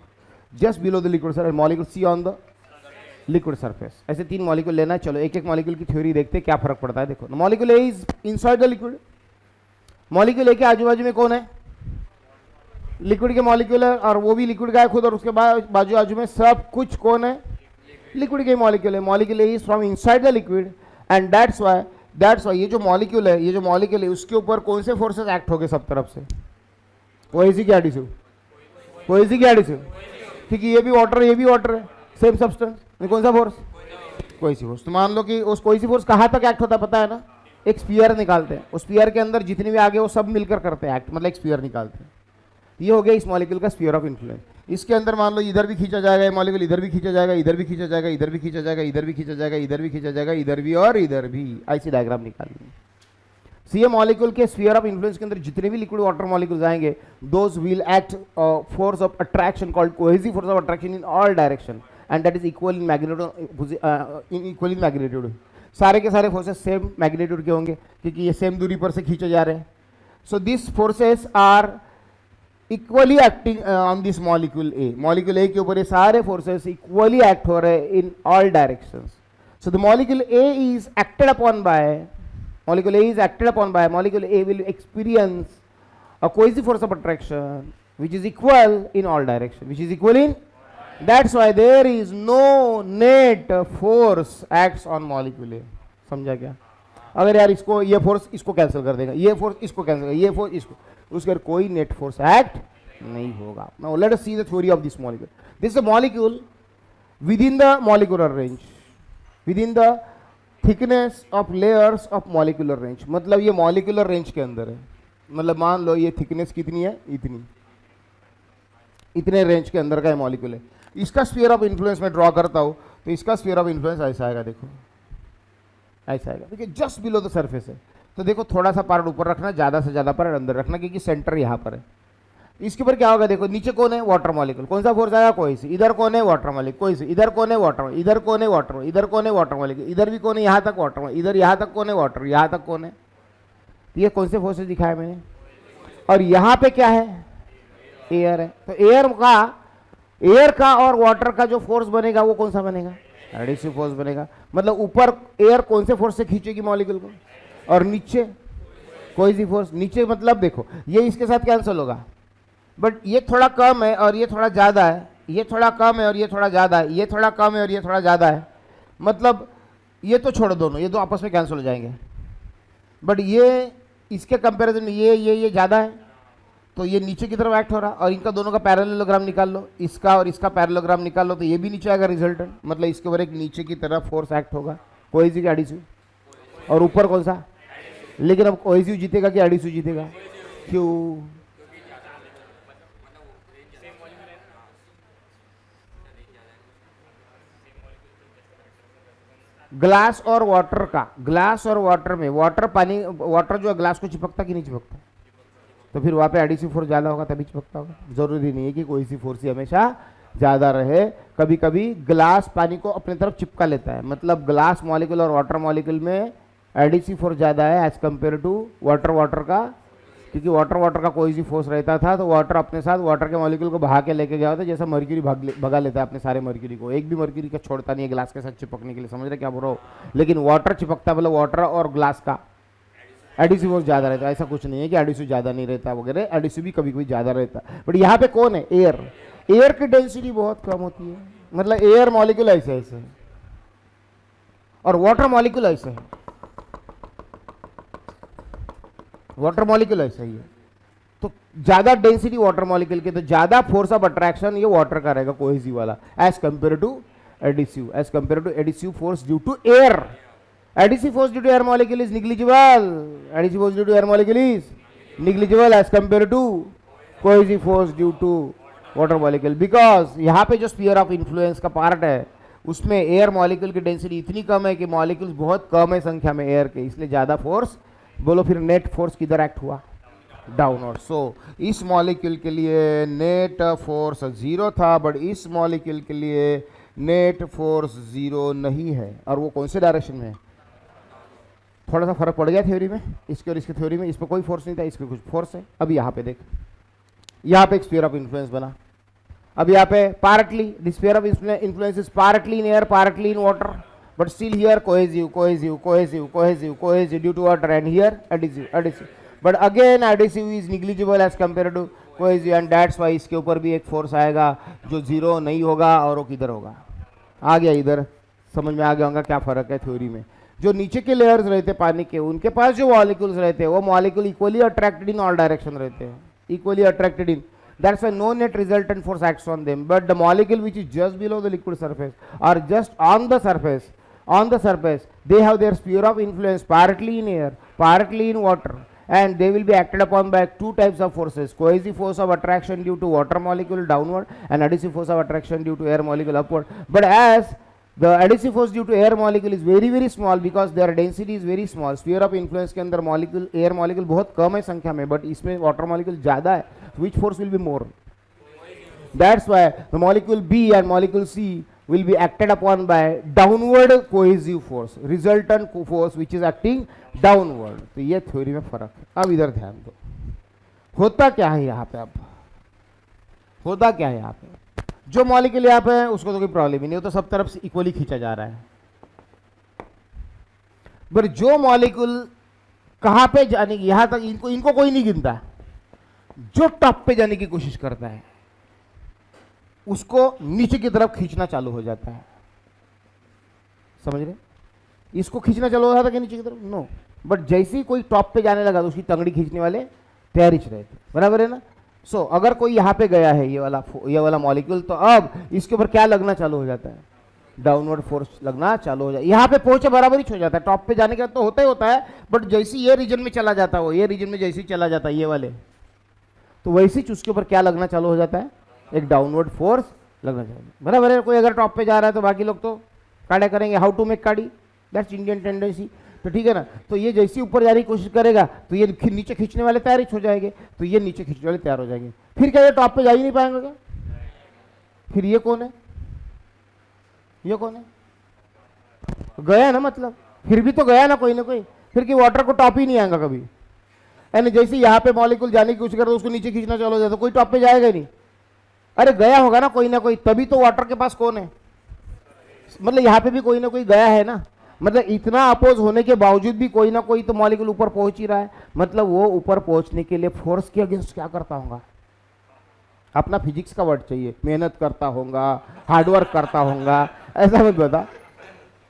just below the liquid surface, molecule C on the liquid surface। ऐसे 3 मॉलिक्यूल लेना है। चलो एक एक मॉलिक्यूल की थ्योरी देखते हैं क्या फर्क पड़ता है। देखो molecule A is inside the liquid, molecule A के आजू बाजू में कौन है? लिक्विड के मॉलिक्यूल है, और वो भी लिक्विड का है खुद, और उसके बाद बाजू बाजू में सब कुछ कौन है? लिक्विड के मॉलिक्यूल है। Molecule A is from inside the liquid and that's why ये जो मॉलिक्यूल है, ये जो मॉलिक्यूल है उसके ऊपर कौन से फोर्सेस एक्ट हो गए सब तरफ से? कोहेसिव क्या एडिसिव? कोहेसिव क्या एडिसिव? ठीक है, ये भी वाटर है, ये भी वाटर है, सेम सब्सटेंस, कौन सा फोर्स? Cohesive force. तो मान लो कि उस कोहेसिव फोर्स कहाँ तक एक्ट होता है पता है ना? एक स्फीयर निकालते हैं, उस स्फीयर के अंदर जितने भी आगे वो सब मिलकर करते हैं एक्ट, मतलब एक स्फीयर निकालते हैं। ये हो गया इस मॉलिक्यूल का स्फीयर ऑफ इन्फ्लुएंस। इसके अंदर मान लो इधर भी खींचा जाएगा ये मॉलिक्यूल, इधर भी खींचा जाएगा, इधर भी खींचा जाएगा, इधर भी खींचा जाएगा, इधर भी खींचा जाएगा, इधर भी खींचा जाएगा, इधर भी और इधर भी, ऐसी डायग्राम निकालनी। सी ए मॉलिक्यूल के स्फीयर ऑफ इन्फ्लुएंस के अंदर जितने भी लिक्विड वाटर मॉलिक्यूल्स आएंगे, those will act force of attraction called cohesive force of attraction in all direction, and that is equal in magnitude. सारे के सारे फोर्सेस सेम मैग्नीट्यूड के होंगे क्योंकि ये सेम दूरी पर से खींचे जा रहे हैं। So this forces are equally acting on this molecule A. Molecule A के ऊपर ये सारे फोर्सेस इक्वली एक्ट हो रहे हैं in all directions. So the molecule A is acted upon bye, molecule A is acted upon by, molecule A will experience a cohesive force of attraction which is equal in all directions, which is equal in, that's why there is no net force acts on molecule A। समझा क्या? अगर यार इसको ये फोर्स इसको कैंसिल कर देगा, ये फोर्स इसको कैंसिल कर, ये फोर्स इसको, उसके कोई नेट फोर्स एक्ट नहीं होगा। Now let us see the theory of this molecule. This is a molecule within the molecular range, within the thickness of layers of molecular range, मतलब ये मॉलिक्यूलर रेंज के अंदर है। मतलब मान लो ये थिकनेस कितनी है, इतनी, इतने रेंज के अंदर का ये मॉलिक्यूल है। इसका स्फीयर ऑफ इन्फ्लुएंस में ड्रॉ करता हूँ तो इसका स्फीयर ऑफ इन्फ्लुएंस ऐसा आएगा, देखो ऐसा आएगा, देखिए जस्ट बिलो द सरफेस है। तो देखो थोड़ा सा पार्ट ऊपर रखना, ज़्यादा से ज़्यादा पार्ट अंदर रखना, क्योंकि सेंटर यहाँ पर है। इसके ऊपर क्या होगा, देखो नीचे कौन है? Water molecule. कौन सा फोर्स आएगा? कोहेसिव। इधर कौन है? Water molecule. कोहेसिव। इधर कौन है? वाटर। इधर कौन है? वाटर। इधर कौन है? Water molecule. इधर भी कौन है? यहाँ तक वाटर। इधर यहाँ तक कौन है? वाटर। यहाँ तक कौन है? ये कौन से फोर्सेस दिखाए मैंने? और यहाँ पे क्या है? एयर है। तो एयर का और वाटर का जो फोर्स बनेगा वो कौन सा बनेगा? एडिसिव फोर्स बनेगा। मतलब ऊपर एयर कौन से फोर्स से खींचेगी मॉलिक्यूल को, और नीचे कोहेसिव फोर्स। नीचे मतलब देखो ये इसके साथ कैंसिल होगा, बट ये थोड़ा कम है और ये थोड़ा ज़्यादा है, ये थोड़ा कम है और ये थोड़ा ज़्यादा है, ये थोड़ा कम है और ये थोड़ा ज़्यादा है। मतलब ये तो छोड़ दोनों, ये दो आपस में कैंसिल हो जाएंगे। बट ये इसके कंपैरिजन में ये ज़्यादा है, तो ये नीचे की तरफ एक्ट हो रहा, और इनका दोनों का पैरेललोग्राम निकाल लो, इसका और इसका पैरेललोग्राम निकाल लो, तो ये भी नीचे आएगा रिजल्टेंट। मतलब इसके ऊपर एक नीचे की तरफ फोर्स एक्ट होगा, कोहेसिव एडिसिव। और ऊपर कौन सा? लेकिन अब कोहेसिव जीतेगा कि एडिसिव जीतेगा? क्यों? ग्लास और वाटर का, ग्लास और वाटर में, वाटर पानी, वाटर जो है ग्लास को चिपकता कि नहीं चिपकता? तो फिर वहाँ पे एडिसिव फोर्स ज़्यादा होगा तभी चिपकता होगा। जरूरी नहीं है कि कोहेसिव फोर्स ही हमेशा ज़्यादा रहे, कभी कभी ग्लास पानी को अपने तरफ चिपका लेता है। मतलब ग्लास मॉलिक्यूल और वाटर मॉलिक्यूल में एडिसिव फोर्स ज़्यादा है एज कंपेयर टू वाटर का क्योंकि वाटर का कोई भी फोर्स रहता था तो वाटर अपने साथ वाटर के मॉलिक्यूल को बहा के लेके गया होता, जैसा मर्क्यूरी भगा लेता है अपने सारे मर्क्यूरी को, एक भी मर्क्यूरी का छोड़ता नहीं है ग्लास के साथ चिपकने के लिए, समझ रहे क्या बोल रहा हो। लेकिन वाटर चिपकता मतलब वाटर और ग्लास का एडिसिव फोर्स ज़्यादा रहता है, ऐसा कुछ नहीं है कि एडिसिव ज़्यादा नहीं रहता वगैरह, एडिसिव भी कभी कभी ज़्यादा रहता है। बट यहाँ पे कौन है, एयर, एयर की डेंसिटी बहुत कम होती है, मतलब एयर मॉलिक्यूल ऐसे ऐसे है और वाटर मॉलिक्यूल ऐसे है, वाटर मॉलिक्यूल ऐसा ही है, तो ज्यादा डेंसिटी वाटर मॉलिक्यूल की, तो ज्यादा फोर्स ऑफ अट्रैक्शन ये वाटर का रहेगा कोहेसिव वाला as compare to adhesive, as compare to adhesive force due to air. Adhesive force due to air molecule is negligible, adhesive force due to air molecule is negligible as compare to cohesive force due to water molecule, because यहाँ पे जो स्फीयर ऑफ इन्फ्लुएंस का पार्ट है उसमें एयर मॉलिक्यूल की डेंसिटी इतनी कम है कि मॉलिक्यूल्स बहुत कम है संख्या में एयर के, इसलिए ज्यादा फोर्स, बोलो फिर नेट फोर्स किधर एक्ट हुआ, डाउनवर्ड। सो इस मॉलिक्यूल के लिए नेट फोर्स 0 था, बट इस मॉलिक्यूल के लिए नेट फोर्स 0 नहीं है, और वो कौन से डायरेक्शन में है, थोड़ा सा फर्क पड़ गया थ्योरी में, इसके और इसके थ्योरी में, इस पर कोई फोर्स नहीं था, इस पर कुछ फोर्स है। अब यहाँ पे देख, यहाँ पे एक स्फीयर ऑफ इन्फ्लुएंस बना, अब यहाँ पे partly the sphere of influence is partly in air partly in water, but still here cohesive due to water, and here adhesive, but again adhesive is negligible as compared to cohesive, and that's why इसके ऊपर भी एक फोर्स आएगा जो 0 नहीं होगा, और वो किधर होगा, आ गया इधर, समझ में आ गया होगा क्या फर्क है थ्योरी में। जो नीचे के लेयर्स रहते पानी के, उनके पास जो मॉलिक्यूल्स रहते हैं वो molecule equally attracted in all direction रहते हैं, equally attracted in, that's why no net resultant force acts on them, but the molecule which is just below the liquid surface or just on the surface, they have their sphere of influence partly in air, partly in water, and they will be acted upon by two types of forces, cohesive force of attraction due to water molecule downward and adhesive force of attraction due to air molecule upward. But as the adhesive force due to air molecule is very very small because their density is very small, sphere of influence के अंदर molecule air molecule बहुत कम है संख्या में, but इसमें water molecule ज़्यादा है, which force will be more? That's why the molecule B and molecule C will be acted upon by downward cohesive force, resultant force which is acting downward. तो ये थ्योरी में फर्क है। अब इधर ध्यान दो, होता क्या है यहाँ पे, अब होता क्या है यहाँ पे, जो मॉलिक्यूल यहाँ पे है उसको तो कोई प्रॉब्लम ही नहीं, वो तो सब तरफ से इक्वली खींचा जा रहा है, पर जो मॉलिक्यूल कहाँ पे जाने की, यहाँ तक इनको कोई नहीं गिनता, जो टॉप पे जाने की कोशिश करता है उसको नीचे की तरफ खींचना चालू हो जाता है, समझ रहे, इसको खींचना चालू हो जाता कि नीचे की तरफ, नो, बट जैसे ही कोई टॉप पे जाने लगा तो उसकी तंगड़ी खींचने वाले तैयारी से रहते, बराबर है ना। सो अगर कोई यहाँ पे गया है ये वाला मॉलिक्यूल, तो अब इसके ऊपर क्या लगना चालू हो जाता है, डाउनवर्ड फोर्स लगना चालू हो जाता है, यहाँ पे पहुंचे बराबर ही हो जाता है, टॉप पे जाने के बाद तो होता ही होता है, बट जैसे ये रीजन में चला जाता है, वो ये रीजन में जैसे ही चला जाता है ये वाले, तो वैसे ही उसके ऊपर क्या लगना चालू हो जाता है, एक डाउनवर्ड फोर्स लगना चाहिए, बराबर है। कोई अगर टॉप पे जा रहा है तो बाकी लोग तो काढ़े करेंगे, हाउ टू मेक काढ़ी, दैट्स इंडियन टेंडेंसी, तो ठीक है ना। तो ये जैसी ऊपर जाने की कोशिश करेगा तो ये नीचे खींचने वाले तैयार हो जाएंगे, तो ये नीचे खींचने वाले तैयार हो जाएंगे, फिर क्या ये टॉप पे जा ही नहीं पाएंगे क्या, फिर ये कौन है, ये कौन है, गया ना, मतलब फिर भी तो गया ना कोई, फिर कि वाटर को टॉप ही नहीं आएगा कभी, यानी जैसे यहाँ पे मॉलिक्यूल जाने की कोशिश करे तो उसको नीचे खींचना चालू हो जाए तो कोई टॉप पे जाएगा ही नहीं, अरे गया होगा ना कोई, तभी तो वाटर के पास कौन है, मतलब यहाँ पे भी कोई ना कोई गया है ना, मतलब इतना अपोज होने के बावजूद भी कोई ना कोई तो मॉलिक्यूल ऊपर पहुंच ही रहा है, मतलब वो ऊपर पहुंचने के लिए फोर्स के अगेंस्ट क्या करता होगा, अपना फिजिक्स का वर्ड चाहिए, मेहनत करता होगा, हार्डवर्क करता होगा, ऐसा मत बता,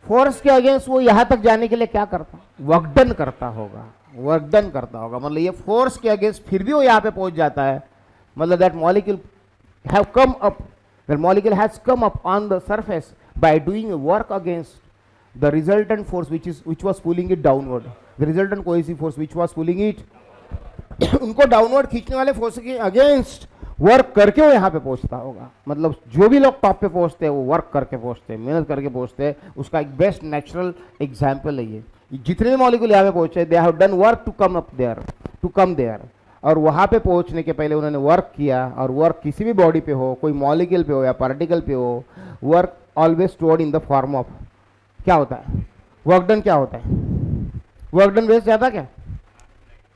फोर्स के अगेंस्ट वो यहाँ तक जाने के लिए क्या करता, वर्क डन करता होगा, मतलब ये फोर्स के अगेंस्ट फिर भी वो यहाँ पे पहुंच जाता है, मतलब that molecule have come up, the molecule has come up on the surface by doing work against the resultant force which was pulling it downward, the resultant cohesive force which was pulling it उनको डाउनवर्ड खींचने वाले फोर्स के अगेंस्ट वर्क करके वो यहाँ पे पहुंचता होगा, मतलब जो भी लोग टॉप पे पहुंचते हैं वो वर्क करके पहुंचते हैं, मेहनत करके पहुंचते हैं, उसका एक बेस्ट नेचुरल एग्जाम्पल है ये, जितने भी मॉलिक्यूल यहाँ पे पहुंचे they have done work to come there, और वहाँ पे पहुँचने के पहले उन्होंने वर्क किया, और वर्क किसी भी बॉडी पे हो, कोई मॉलिक्यूल पे हो या पार्टिकल पे हो, work always stored in the form of, क्या होता है वर्क डन, क्या होता है वर्क डन वेस्ट जाता, क्या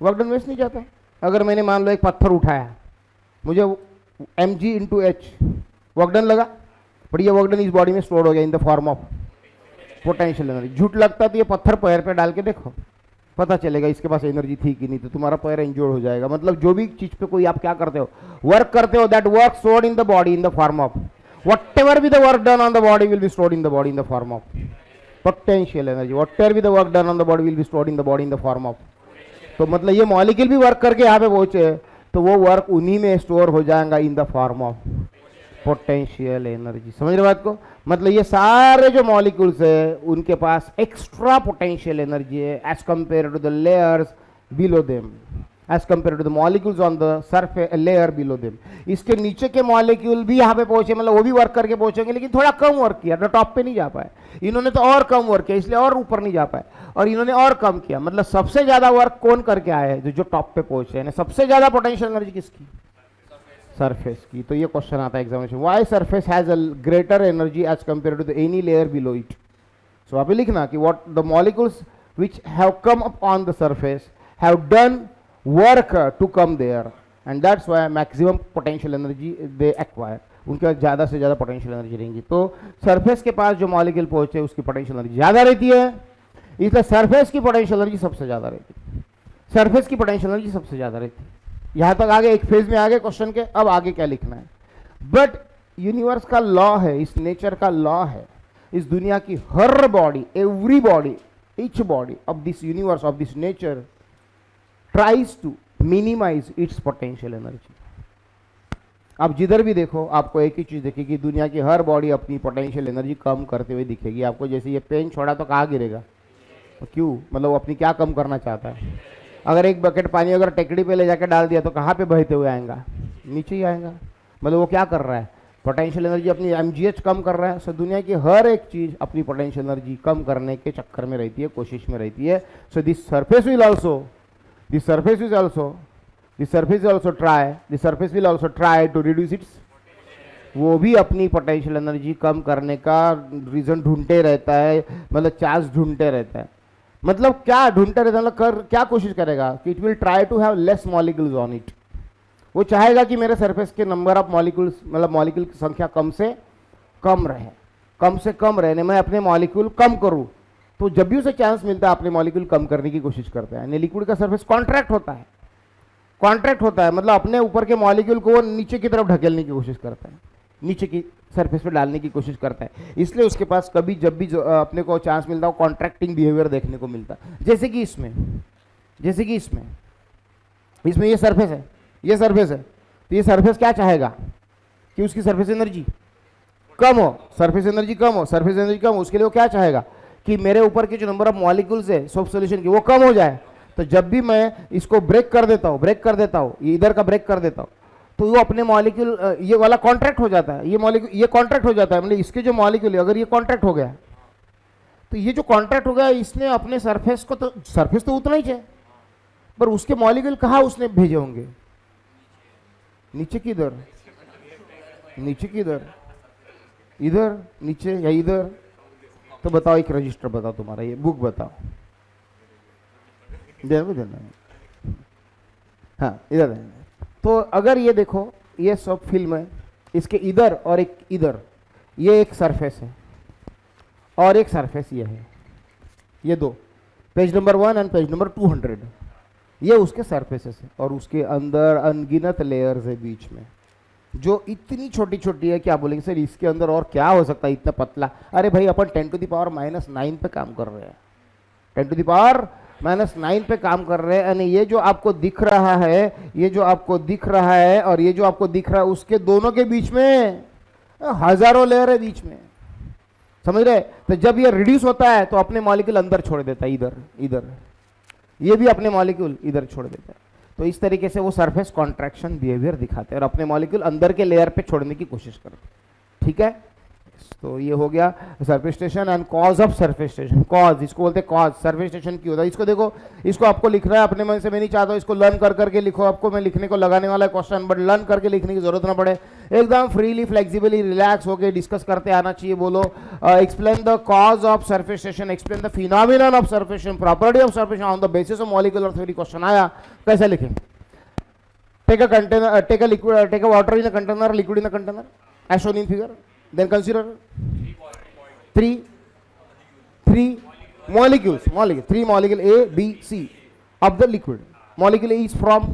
वर्क डन वेस्ट नहीं जाता, अगर मैंने मान लो एक पत्थर उठाया, मुझे mg/h वर्क डन लगा, बट ये वर्क डन इस बॉडी में स्टोर हो गया in the form of potential energy. झूठ लगता तो ये पत्थर पैर पे डाल के देखो, पता चलेगा इसके पास एनर्जी थी कि नहीं, तो तुम्हारा पैर इंजोर्ड हो जाएगा। मतलब जो भी चीज पे कोई आप क्या करते हो, वर्क करते हो, that work stored in the body in the form of whatever be the work done on the body will be stored in the body in the form of potential energy. Whatever be the work done on the body will be stored in the body in the form of, तो मतलब ये मॉलिक्यूल भी वर्क करके यहाँ पे पहुंचे तो वो वर्क उन्हीं में स्टोर हो जाएगा in the form of potential energy. समझ रहे बात को? मतलब ये सारे जो मॉलिक्यूल्स है उनके पास एक्स्ट्रा पोटेंशियल एनर्जी है as compare to the layers below them, as compare to the molecules on the surface layer below them. इसके नीचे के मॉलिक्यूल भी यहाँ पे पहुंचे, मतलब वो भी वर्क करके पहुंचेंगे, लेकिन थोड़ा कम वर्क किया, तो टॉप पे नहीं जा पाए। इन्होंने तो और कम वर्क किया इसलिए और ऊपर नहीं जा पाए, और इन्होंने और कम किया, मतलब सबसे ज्यादा वर्क कौन करके आए हैं? जो टॉप पे पहुंचे हैं। सबसे ज्यादा पोटेंशियल एनर्जी किसकी? सरफेस की। तो ये क्वेश्चन आता है examination, why surface has a greater energy as compare to the any layer below it. So आप लिखना कि what the molecules which have come up on the surface have done work to come there and that's why maximum potential energy they acquire। उनके पास ज़्यादा से ज़्यादा पोटेंशियल एनर्जी रहेंगी। तो सरफेस के पास जो मॉलिक्यूल पहुंचे उसकी पोटेंशियल एनर्जी ज़्यादा रहती है, इसलिए सरफेस की पोटेंशियल एनर्जी सबसे ज़्यादा रहती है। सरफेस की पोटेंशियल एनर्जी सबसे ज़्यादा रहती है। यहाँ तक आगे एक फेज में आगे क्वेश्चन के, अब आगे क्या लिखना है। बट यूनिवर्स का लॉ है, इस नेचर का लॉ है, इस दुनिया की हर body, every body, each body of this universe of this nature tries to minimize its potential energy। आप जिधर भी देखो आपको एक ही चीज दिखेगी, दुनिया की हर बॉडी अपनी पोटेंशियल एनर्जी कम करते हुए दिखेगी आपको। जैसे ये पेन छोड़ा तो कहाँ गिरेगा, तो क्यों, मतलब वो अपनी क्या कम करना चाहता है। अगर एक बकेट पानी अगर टेकड़ी पे ले जाकर डाल दिया तो कहाँ पे बहते हुए आएगा, नीचे ही आएगा। मतलब वो क्या कर रहा है, पोटेंशियल एनर्जी अपनी mgh कम कर रहा है। सो दुनिया की हर एक चीज अपनी पोटेंशियल एनर्जी कम करने के चक्कर में रहती है, कोशिश में रहती है। So this surface will also the surface will also try to reduce its, वो भी अपनी पोटेंशियल एनर्जी कम करने का रीजन ढूंढते रहता है, मतलब चांस ढूंढते रहता है। मतलब क्या ढूंढते रहता है, मतलब क्या कोशिश करेगा कि it will try to have less molecules on it. वो चाहेगा कि मेरे सरफेस के नंबर ऑफ मॉलिक्यूल्स, मतलब मॉलिक्यूल की संख्या कम से कम रहे, कम से कम रहने मैं अपने मॉलिक्यूल कम करूँ। तो जब भी उसे चांस मिलता है अपने मॉलिक्यूल कम करने की कोशिश करता है। लिक्विड का सरफेस कॉन्ट्रैक्ट होता है, कॉन्ट्रैक्ट होता है, मतलब अपने ऊपर के मॉलिक्यूल को वो नीचे की तरफ ढकेलने की कोशिश करता है, नीचे की सरफेस पे डालने की कोशिश करता है। इसलिए उसके पास कभी जब भी अपने को चांस मिलता है कॉन्ट्रैक्टिंग बिहेवियर देखने को मिलता है। जैसे कि इसमें ये सरफेस है, ये सरफेस है, तो ये सरफेस क्या चाहेगा कि उसकी सरफेस एनर्जी कम हो, सरफेस एनर्जी कम हो, सरफेस एनर्जी कम हो। उसके लिए वो क्या चाहेगा कि मेरे ऊपर के जो नंबर ऑफ मॉलिक्यूल्स है सोप सॉल्यूशन की वो कम हो जाए। तो जब भी मैं इसको ब्रेक कर देता हूँ, ये इधर का ब्रेक कर देता हूँ, तो वो अपने मॉलिक्यूल, ये वाला कॉन्ट्रैक्ट हो जाता है, ये मॉलिक्यूल ये कॉन्ट्रैक्ट हो जाता है, मतलब इसके जो मॉलिक्यूल है अगर ये कॉन्ट्रैक्ट हो गया, तो ये जो कॉन्ट्रैक्ट हो गया इसने अपने सरफेस को, तो सरफेस तो उतना ही चाहिए, पर उसके मॉलिक्यूल कहाँ उसने भेजे होंगे, नीचे किधर, नीचे किधर, इधर नीचे या इधर। तो बताओ एक रजिस्टर बताओ, तुम्हारा ये बुक बताओ, देना। हाँ इधर। तो अगर ये देखो ये सब फिल्म है, इसके इधर और एक इधर, ये एक सरफेस है और एक सरफेस ये है, ये दो, page number 1 and page number 200, ये उसके सरफेसेस है और उसके अंदर अनगिनत लेयर्स है बीच में जो इतनी छोटी छोटी है। क्या बोलेंगे सर इसके अंदर और क्या हो सकता है इतना पतला? अरे भाई अपन 10⁻⁻9 पे काम कर रहे हैं, 10⁻⁻9 पे काम कर रहे हैं। यानी ये जो आपको दिख रहा है, ये जो आपको दिख रहा है और ये जो आपको दिख रहा है, उसके दोनों के बीच में हजारों लेयर है बीच में, समझ रहे? तो जब ये रिड्यूस होता है तो अपने मॉलिक्यूल अंदर छोड़ देता है, इधर ये भी अपने मॉलिक्यूल इधर छोड़ देता है। तो इस तरीके से वो सरफेस कॉन्ट्रैक्शन बिहेवियर दिखाते हैं और अपने मॉलिक्यूल अंदर के लेयर पे छोड़ने की कोशिश करते हैं। ठीक है, तो ये हो गया surface station and cause of surface station. Cause इसको बोलते हैं, कॉज सरफेस स्टेशन क्यों होता है। इसको देखो, इसको आपको लिखना है अपने मन से, मैं नहीं चाहता इसको लर्न कर करके लिखो। आपको मैं लिखने को लगाने वाला है क्वेश्चन, बट लर्न करके लिखने की जरूरत ना पड़े, एकदम फ्रीली फ्लेक्सिबली रिलैक्स होकर डिस्कस करते आना चाहिए। बोलो explain the cause of surface station, explain the phenomenon of surface station, property of surface on the basis of molecular theory. Question आया, कैसे लिखें? take a container, take a liquid, take a water in a container, liquid in a container, as shown in figure. Then consider three molecules, three molecule A, B, C of the liquid. Molecule A is from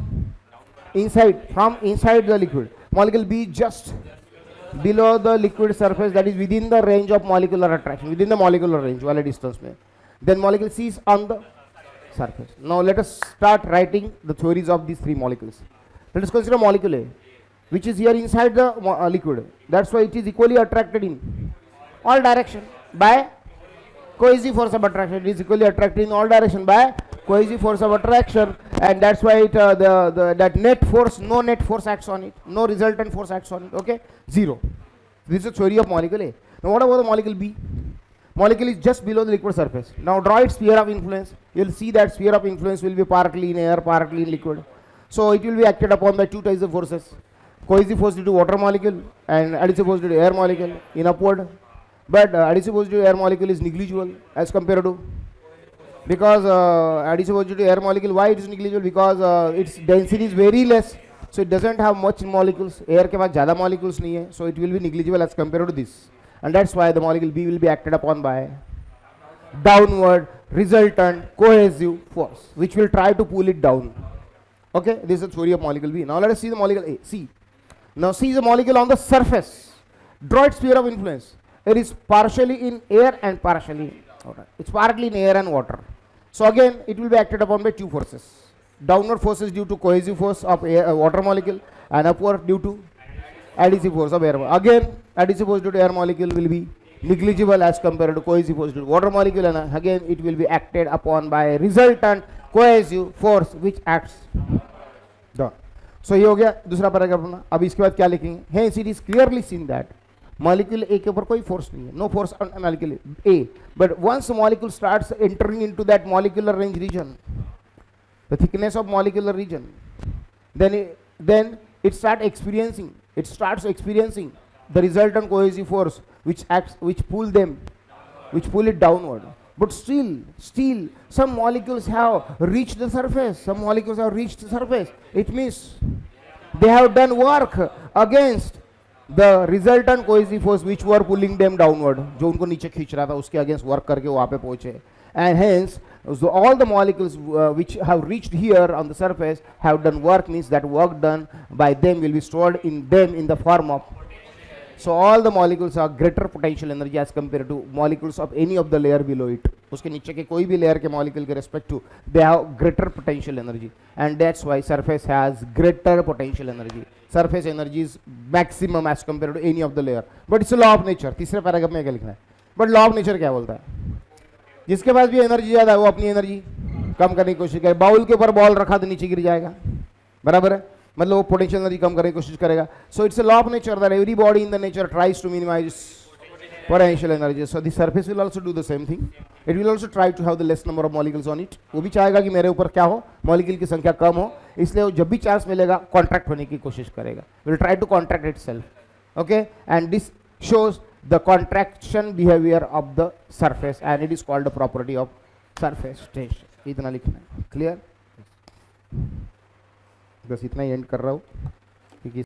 inside the liquid. Molecule B is just below the liquid surface, that is within the range of molecular attraction, within the molecular range, वाले distance में. Then molecule C is on the surface. Now let us start writing the theories of these three molecules. Let us consider molecule A, which is here inside the liquid. That's why it is equally attracted in all direction by cohesive force of attraction. It is equally attracted in all direction by cohesive force of attraction, and that's why it, that net force, no net force acts on it, no resultant force acts on it. Okay, zero. This is the theory of molecule A. Now what about the molecule B? Molecule is just below the liquid surface. Now draw its sphere of influence. You will see that sphere of influence will be partly in air, partly in liquid. So it will be acted upon by two types of forces: cohesive force due to water molecule and adhesive force due to air molecule in upward. But adhesive force due to air molecule is negligible as compared to, because adhesive force due to air molecule, why it is negligible? Because its density is very less, so it doesn't have much molecules. Air के पास ज़्यादा molecules नहीं है, so it will be negligible as compared to this. And that's why the molecule B will be acted upon by downward resultant cohesive force, which will try to pull it down. Okay, this is the theory of molecule B. Now let us see the molecule A, C. Now C is a molecule on the surface. Draw its sphere of influence. It is partially in air and partially, it's partly in air and water. So again, it will be acted upon by two forces. Downward forces due to cohesive force of air, water molecule, and upward due to adhesive force of air. Again, adhesive force due to air molecule will be negligible as compared to cohesive force due to water molecule, and again it will be acted upon by resultant cohesive force which acts down. So ये हो गया दूसरा पैराग्राफ अपना. अब इसके बाद क्या लिखेंगे? Hence it is clearly seen that molecule A के ऊपर कोई force नहीं है, no force on molecule A. But once molecule starts entering into that molecular range region, the thickness of molecular region, then it starts experiencing the resultant cohesive force which pull it downward. But still some molecules have reached the surface. It means they have done work against the resultant cohesive force which were pulling them downward, जो उनको नीचे खींच रहा था, उसके against work करके वहाँ पे पहुँचे. And hence so all the molecules which have reached here on the surface have done work, means that work done by them will be stored in them in the form of. So all the molecules have greater potential energy as compared to molecules of any of the layer below it. उसके नीचे के कोई भी layer के molecule के respect to, they have greater potential energy, and that's why surface has greater potential energy. Surface energy is maximum as compared to any of the layer. But it's a law of nature. तीसरे पैराग्राफ में क्या लिखना है? But law of nature क्या बोलता है? जिसके पास भी एनर्जी ज़्यादा है वो अपनी एनर्जी कम करने की कोशिश करे. बाउल के ऊपर बॉल रखा तो नीचे गिर जाएगा, बराबर है? मतलब वो पोटेंशियल एनर्जी कम करने की कोशिश करेगा. So it's a law of nature that every body in the nature tries to minimize potential energy. So the surface will also do the same thing. It will also try to have the less number of molecules on it. वो भी चाहेगा कि मेरे ऊपर क्या हो, मॉलिक्यूल की संख्या कम हो, इसलिए वो जब भी चांस मिलेगा कॉन्ट्रैक्ट होने की कोशिश करेगा. Will try to contract itself. Okay, and this shows the contraction behavior of the surface, and it is called the property of surface tension. इतना लिखना है. क्लियर? बस इतना ही एंड कर रहा हूँ.